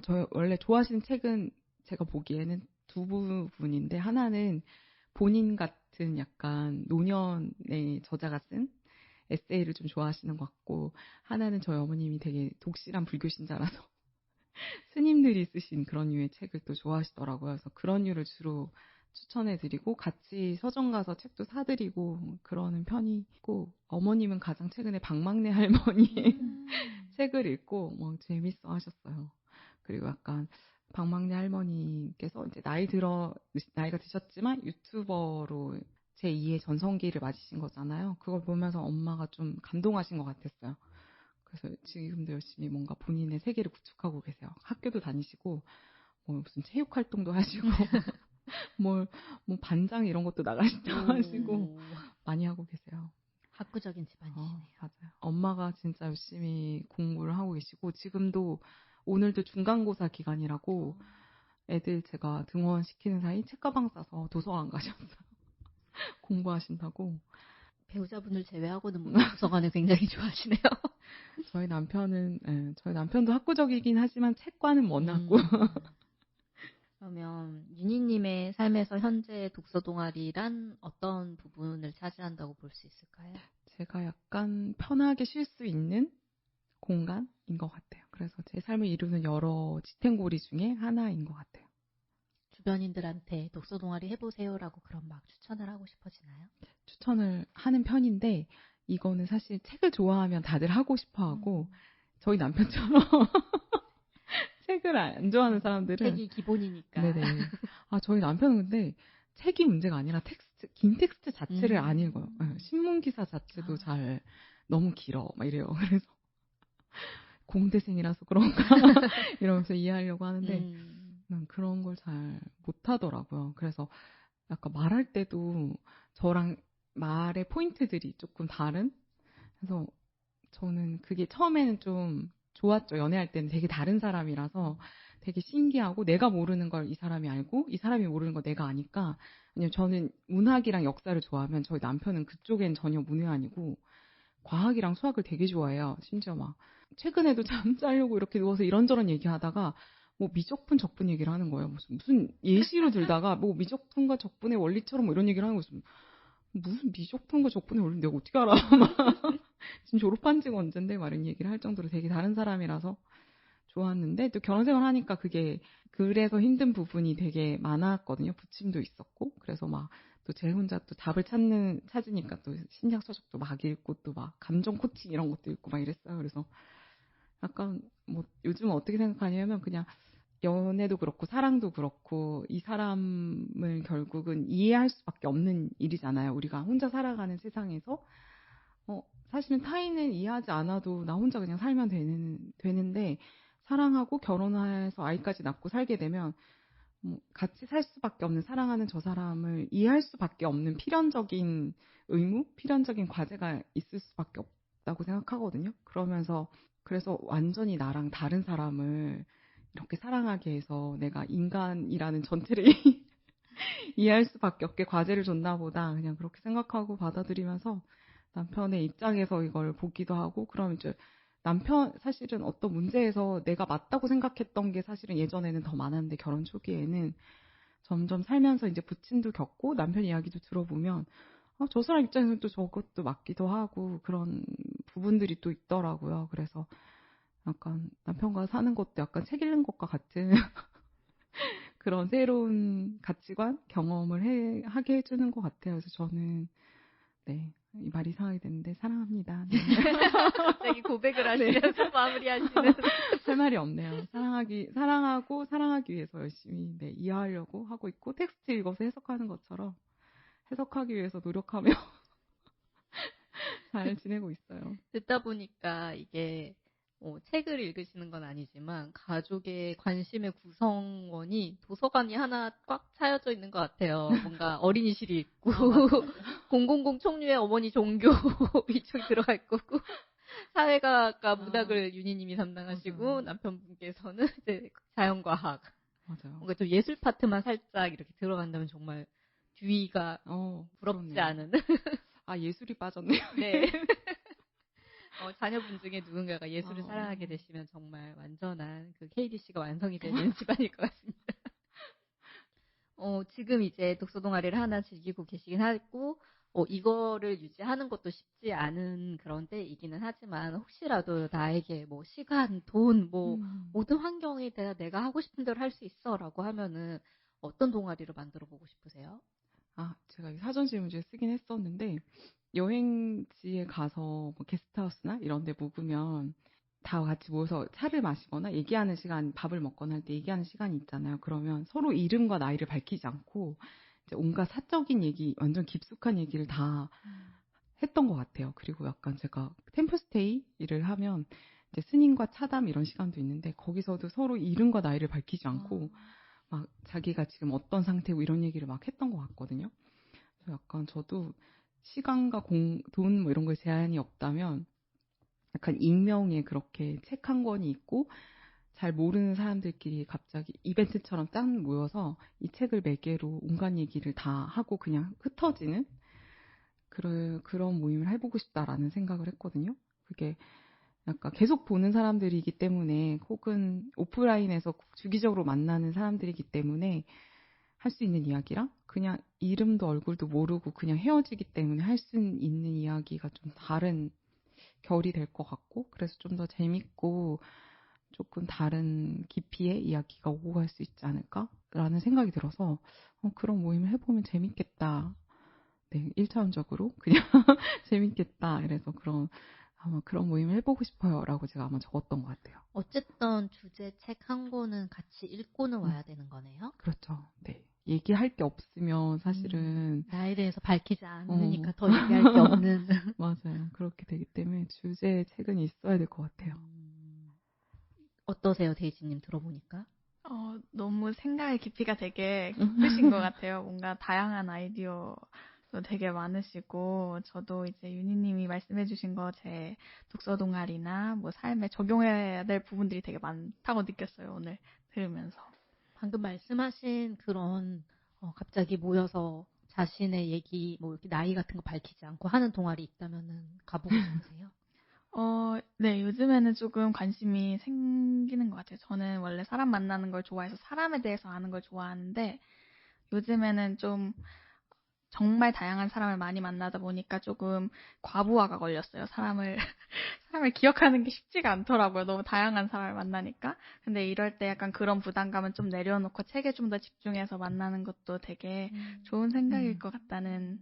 저 원래 좋아하시는 책은 제가 보기에는 두 부분인데 하나는 본인 같은 약간 노년의 저자가 쓴 에세이를 좀 좋아하시는 것 같고 하나는 저희 어머님이 되게 독실한 불교신자라서 스님들이 쓰신 그런 류의 책을 또 좋아하시더라고요. 그래서 그런 류를 주로 추천해드리고 같이 서점 가서 책도 사드리고 그러는 편이고 어머님은 가장 최근에 박막내 할머니의 책을 읽고 뭐 재밌어 하셨어요. 그리고 약간 박막내 할머니께서 이제 나이가 드셨지만 유튜버로 제2의 전성기를 맞으신 거잖아요. 그걸 보면서 엄마가 좀 감동하신 것 같았어요. 그래서 지금도 열심히 뭔가 본인의 세계를 구축하고 계세요. 학교도 다니시고 뭐 무슨 체육 활동도 하시고 뭐 반장 이런 것도 나가시다고 하시고 많이 하고 계세요. 학구적인 집안이시네요. 맞아요. 엄마가 진짜 열심히 공부를 하고 계시고 지금도 오늘도 중간고사 기간이라고 애들 제가 등원시키는 사이 책가방 싸서 도서관 가셨어요. 공부하신다고. 배우자분을 제외하고는 도서관을 굉장히 좋아하시네요. 저희 남편도 학구적이긴 하지만 책과는 먼하고. 그러면 윤희님의 삶에서 현재 독서 동아리란 어떤 부분을 차지한다고 볼 수 있을까요? 제가 약간 편하게 쉴 수 있는 공간인 것 같아요. 그래서 제 삶을 이루는 여러 지탱고리 중에 하나인 것 같아요. 주변인들한테 독서 동아리 해보세요라고 그런 막 추천을 하고 싶어지나요? 추천을 하는 편인데 이거는 사실 책을 좋아하면 다들 하고 싶어하고 저희 남편처럼 책을 안 좋아하는 사람들은 책이 기본이니까. 네네. 저희 남편은 근데 책이 문제가 아니라 긴 텍스트 자체를 안 읽어요. 신문 기사 자체도 잘 너무 길어 막 이래요. 그래서 공대생이라서 그런가 이러면서 이해하려고 하는데 그런 걸 잘 못하더라고요. 그래서 약간 말할 때도 저랑 말의 포인트들이 조금 다른? 그래서 저는 그게 처음에는 좀 좋았죠. 연애할 때는 되게 다른 사람이라서 되게 신기하고 내가 모르는 걸 이 사람이 알고 이 사람이 모르는 걸 내가 아니까 왜냐면 저는 문학이랑 역사를 좋아하면 저희 남편은 그쪽엔 전혀 문외한이고 과학이랑 수학을 되게 좋아해요. 심지어 막 최근에도 잠 자려고 이렇게 누워서 이런저런 얘기하다가 뭐 미적분 적분 얘기를 하는 거예요. 무슨 예시로 들다가 뭐 미적분과 적분의 원리처럼 뭐 이런 얘기를 하는 거예요. 무슨 미적분과 적분의 원리 내가 어떻게 알아? 지금 졸업한 지가 언젠데 막 이런 얘기를 할 정도로 되게 다른 사람이라서 좋았는데 또 결혼 생활 하니까 그게 그래서 힘든 부분이 되게 많았거든요. 부침도 있었고 그래서 막 또 제 혼자 또 답을 찾으니까 또 심리학 서적도 막 읽고 또 막 감정 코칭 이런 것도 읽고 막 이랬어요. 그래서 약간 뭐 요즘은 어떻게 생각하냐면 그냥 연애도 그렇고 사랑도 그렇고 이 사람을 결국은 이해할 수밖에 없는 일이잖아요. 우리가 혼자 살아가는 세상에서 사실은 타인을 이해하지 않아도 나 혼자 그냥 살면 되는데 사랑하고 결혼해서 아이까지 낳고 살게 되면 같이 살 수밖에 없는 사랑하는 저 사람을 이해할 수밖에 없는 필연적인 의무, 필연적인 과제가 있을 수밖에 없다고 생각하거든요. 그래서 완전히 나랑 다른 사람을 이렇게 사랑하게 해서 내가 인간이라는 전체를 이해할 수밖에 없게 과제를 줬나 보다 그냥 그렇게 생각하고 받아들이면서 남편의 입장에서 이걸 보기도 하고 그럼 이제 남편 사실은 어떤 문제에서 내가 맞다고 생각했던 게 사실은 예전에는 더 많았는데 결혼 초기에는 점점 살면서 이제 부침도 겪고 남편 이야기도 들어보면 저 사람 입장에서는 또 저것도 맞기도 하고 그런 부분들이 또 있더라고요. 그래서 약간 남편과 사는 것도 약간 책 읽는 것과 같은 그런 새로운 가치관, 경험을 하게 해주는 것 같아요. 그래서 저는 네, 이 말이 이상하게 됐는데 사랑합니다. 네. 갑자기 고백을 하시면서 마무리하시는. 할 말이 없네요. 사랑하고 사랑하기 위해서 열심히 이해하려고 하고 있고 텍스트 읽어서 해석하는 것처럼 해석하기 위해서 노력하며 잘 지내고 있어요. 듣다 보니까 이게 책을 읽으시는 건 아니지만 가족의 관심의 구성원이 도서관이 하나 꽉 차여져 있는 것 같아요. 뭔가 어린이실이 있고 000 총류의 어머니 종교 이쪽이 들어가 있고 사회과학과 문학을 윤희님이 담당하시고 맞아요. 남편분께서는 이제 자연과학 맞아요. 뭔가 좀 예술 파트만 살짝 이렇게 들어간다면 정말 듀이가 부럽지 그러네요. 않은 예술이 빠졌네요. 네. 자녀분 중에 누군가가 예술을 어. 사랑하게 되시면 정말 완전한 그 KDC가 완성이 되는 집안일 것 같습니다. 지금 이제 독서 동아리를 하나 즐기고 계시긴 하고, 이거를 유지하는 것도 쉽지 않은 그런 때이기는 하지만, 혹시라도 나에게 뭐 시간, 돈, 뭐, 모든 환경에 대해 내가 하고 싶은 대로 할 수 있어 라고 하면은 어떤 동아리를 만들어 보고 싶으세요? 제가 이 사전 질문지에 쓰긴 했었는데, 여행지에 가서 뭐 게스트하우스나 이런 데 묵으면 다 같이 모여서 차를 마시거나 얘기하는 시간, 밥을 먹거나 할 때 얘기하는 시간이 있잖아요. 그러면 서로 이름과 나이를 밝히지 않고 이제 온갖 사적인 얘기, 완전 깊숙한 얘기를 다 했던 것 같아요. 그리고 약간 제가 템플스테이를 하면 이제 스님과 차담 이런 시간도 있는데 거기서도 서로 이름과 나이를 밝히지 않고 막 자기가 지금 어떤 상태고 이런 얘기를 막 했던 것 같거든요. 그래서 약간 저도 시간과 돈 뭐 이런 거에 제한이 없다면 약간 익명에 그렇게 책 한 권이 있고 잘 모르는 사람들끼리 갑자기 이벤트처럼 딱 모여서 이 책을 매개로 온갖 얘기를 다 하고 그냥 흩어지는 그런 모임을 해보고 싶다라는 생각을 했거든요. 그게 약간 계속 보는 사람들이기 때문에 혹은 오프라인에서 주기적으로 만나는 사람들이기 때문에 할 수 있는 이야기랑 그냥 이름도 얼굴도 모르고 그냥 헤어지기 때문에 할 수 있는 이야기가 좀 다른 결이 될 것 같고 그래서 좀 더 재밌고 조금 다른 깊이의 이야기가 오고 갈 수 있지 않을까라는 생각이 들어서 그런 모임을 해보면 재밌겠다. 네, 1차원적으로 그냥 재밌겠다. 이래서 아마 그런 모임을 해보고 싶어요라고 제가 아마 적었던 것 같아요. 어쨌든 주제 책 한 권은 같이 읽고는 와야 되는 거네요. 그렇죠. 네. 얘기할 게 없으면 사실은 나에 대해서 밝히지 않으니까 더 얘기할 게 없는. 맞아요. 그렇게 되기 때문에 주제의 책은 있어야 될 것 같아요. 어떠세요, 데이지님 들어보니까? 너무 생각의 깊이가 되게 깊으신 것 같아요. 뭔가 다양한 아이디어도 되게 많으시고, 저도 이제 윤희님이 말씀해주신 거 제 독서 동아리나 뭐 삶에 적용해야 될 부분들이 되게 많다고 느꼈어요. 오늘 들으면서. 방금 말씀하신 그런 갑자기 모여서 자신의 얘기, 뭐 이렇게 나이 같은 거 밝히지 않고 하는 동아리 있다면은 가보고 싶으세요? 네, 요즘에는 조금 관심이 생기는 것 같아요. 저는 원래 사람 만나는 걸 좋아해서 사람에 대해서 아는 걸 좋아하는데, 요즘에는 좀 정말 다양한 사람을 많이 만나다 보니까 조금 과부하가 걸렸어요. 사람을 기억하는 게 쉽지가 않더라고요. 너무 다양한 사람을 만나니까. 근데 이럴 때 약간 그런 부담감은 좀 내려놓고 책에 좀 더 집중해서 만나는 것도 되게 좋은 생각일 것 같다는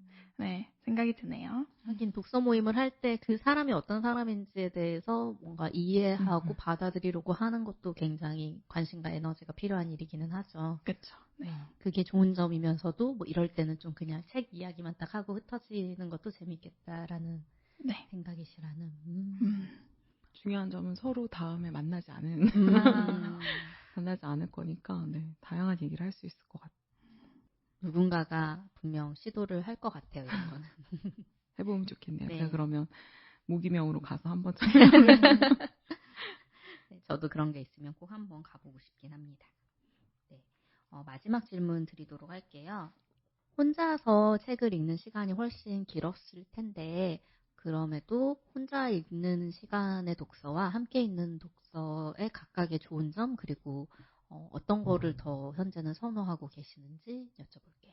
생각이 드네요. 하긴 독서 모임을 할 때 그 사람이 어떤 사람인지에 대해서 뭔가 이해하고 받아들이려고 하는 것도 굉장히 관심과 에너지가 필요한 일이기는 하죠. 그렇죠. 네. 그게 좋은 점이면서도 뭐 이럴 때는 좀 그냥 책 이야기만 딱 하고 흩어지는 것도 재밌겠다라는 생각이시라는. 중요한 점은 서로 다음에 만나지 않을 거니까 다양한 얘기를 할 수 있을 것 같아요. 누군가가 분명 시도를 할 것 같아요. 이런 거는. 해보면 좋겠네요. 네. 제가 그러면 무기명으로 가서 한번 네, 저도 그런 게 있으면 꼭 한번 가보고 싶긴 합니다. 네. 마지막 질문 드리도록 할게요. 혼자서 책을 읽는 시간이 훨씬 길었을 텐데 그럼에도 혼자 읽는 시간의 독서와 함께 읽는 독서의 각각의 좋은 점 그리고 어떤 거를 더 현재는 선호하고 계시는지 여쭤볼게요.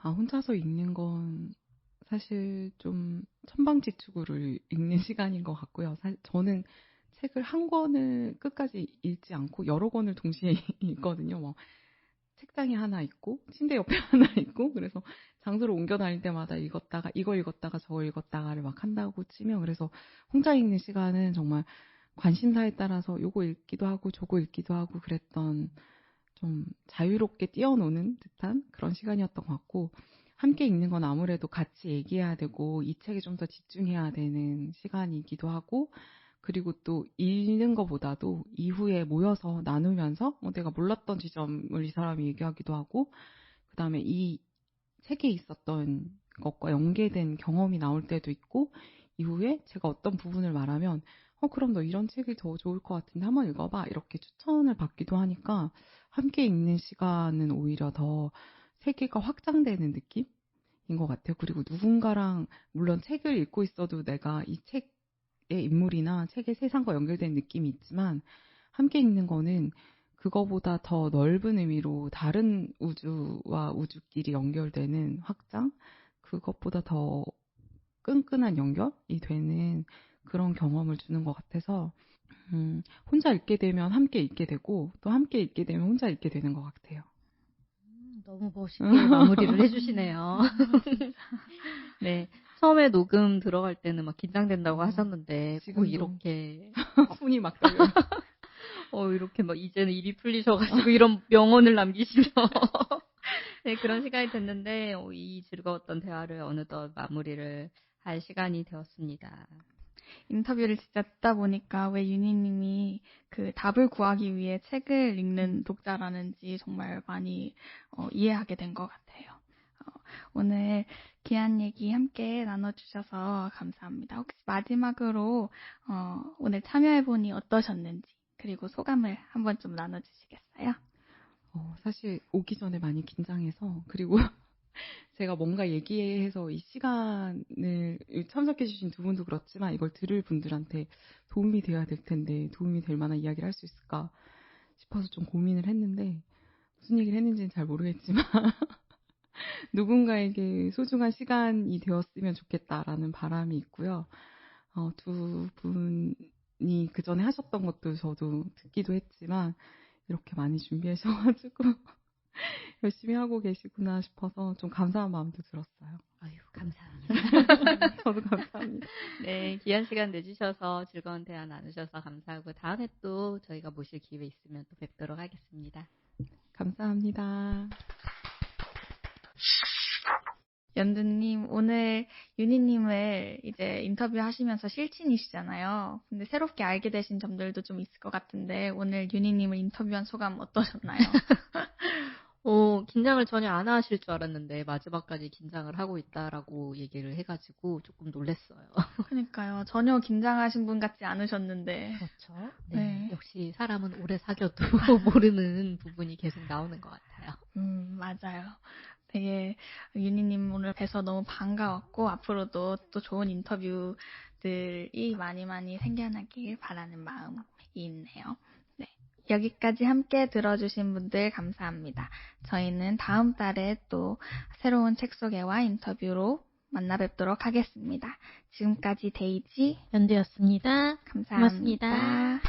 혼자서 읽는 건 사실 좀 천방지축으로 읽는 시간인 것 같고요. 사실 저는 책을 한 권을 끝까지 읽지 않고 여러 권을 동시에 읽거든요. 뭐 책장에 하나 있고 침대 옆에 하나 있고 그래서 장소를 옮겨 다닐 때마다 이거 읽었다가 저거 읽었다가를 막 한다고 치면 그래서 혼자 읽는 시간은 정말 관심사에 따라서 요거 읽기도 하고 저거 읽기도 하고 그랬던 좀 자유롭게 뛰어노는 듯한 그런 시간이었던 것 같고 함께 읽는 건 아무래도 같이 얘기해야 되고 이 책에 좀 더 집중해야 되는 시간이기도 하고 그리고 또 읽는 것보다도 이후에 모여서 나누면서 내가 몰랐던 지점을 이 사람이 얘기하기도 하고, 그 다음에 이 책에 있었던 것과 연계된 경험이 나올 때도 있고, 이후에 제가 어떤 부분을 말하면 그럼 너 이런 책이 더 좋을 것 같은데 한번 읽어봐, 이렇게 추천을 받기도 하니까 함께 읽는 시간은 오히려 더 세계가 확장되는 느낌인 것 같아요. 그리고 누군가랑 물론 책을 읽고 있어도 내가 이 책의 인물이나 책의 세상과 연결된 느낌이 있지만, 함께 읽는 거는 그거보다 더 넓은 의미로 다른 우주와 우주끼리 연결되는 확장, 그것보다 더 끈끈한 연결이 되는 그런 경험을 주는 것 같아서 혼자 읽게 되면 함께 읽게 되고, 또 함께 읽게 되면 혼자 읽게 되는 것 같아요. 너무 멋있게 마무리를 해주시네요. 네, 처음에 녹음 들어갈 때는 막 긴장된다고 하셨는데 꼭 이렇게 손이 막 떨려요. 이렇게 막 이제는 입이 풀리셔가지고 이런 명언을 남기시며 네, 그런 시간이 됐는데 이 즐거웠던 대화를 어느덧 마무리를 할 시간이 되었습니다. 인터뷰를 진짜 듣다 보니까 왜 윤희님이 그 답을 구하기 위해 책을 읽는 독자라는지 정말 많이 이해하게 된 것 같아요. 오늘 귀한 얘기 함께 나눠주셔서 감사합니다. 혹시 마지막으로 오늘 참여해보니 어떠셨는지, 그리고 소감을 한번 좀 나눠주시겠어요? 사실 오기 전에 많이 긴장해서, 그리고 제가 뭔가 얘기해서 이 시간을 참석해주신 두 분도 그렇지만 이걸 들을 분들한테 도움이 되어야 될 텐데 도움이 될 만한 이야기를 할 수 있을까 싶어서 좀 고민을 했는데, 무슨 얘기를 했는지는 잘 모르겠지만 누군가에게 소중한 시간이 되었으면 좋겠다라는 바람이 있고요. 두 분이 그 전에 하셨던 것도 저도 듣기도 했지만 이렇게 많이 준비하셔가지고 열심히 하고 계시구나 싶어서 좀 감사한 마음도 들었어요. 아유, 감사합니다. 저도 감사합니다. 네, 귀한 시간 내주셔서 즐거운 대화 나누셔서 감사하고 다음에 또 저희가 모실 기회 있으면 또 뵙도록 하겠습니다. 감사합니다. 연두님, 오늘 윤희님을 이제 인터뷰하시면서 실친이시잖아요. 근데 새롭게 알게 되신 점들도 좀 있을 것 같은데 오늘 윤희님을 인터뷰한 소감 어떠셨나요? 긴장을 전혀 안 하실 줄 알았는데 마지막까지 긴장을 하고 있다라고 얘기를 해가지고 조금 놀랐어요. 그러니까요. 전혀 긴장하신 분 같지 않으셨는데. 그렇죠. 네. 네. 역시 사람은 오래 사귀어도 모르는 부분이 계속 나오는 것 같아요. 맞아요. 되게 윤희님 오늘 뵈서 너무 반가웠고 앞으로도 또 좋은 인터뷰들이 많이 생겨나길 바라는 마음이 있네요. 네. 여기까지 함께 들어주신 분들 감사합니다. 저희는 다음 달에 또 새로운 책 소개와 인터뷰로 만나 뵙도록 하겠습니다. 지금까지 데이지 연두였습니다. 감사합니다. 고맙습니다.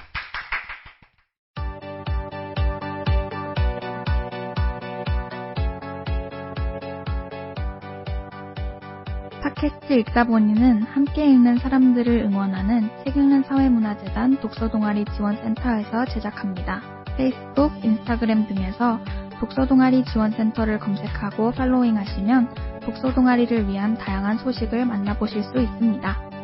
팟캐스트 읽다보니는 함께 읽는 사람들을 응원하는 책 읽는 사회문화재단 독서동아리 지원센터에서 제작합니다. 페이스북, 인스타그램 등에서 독서동아리 지원센터를 검색하고 팔로잉하시면 독서동아리를 위한 다양한 소식을 만나보실 수 있습니다.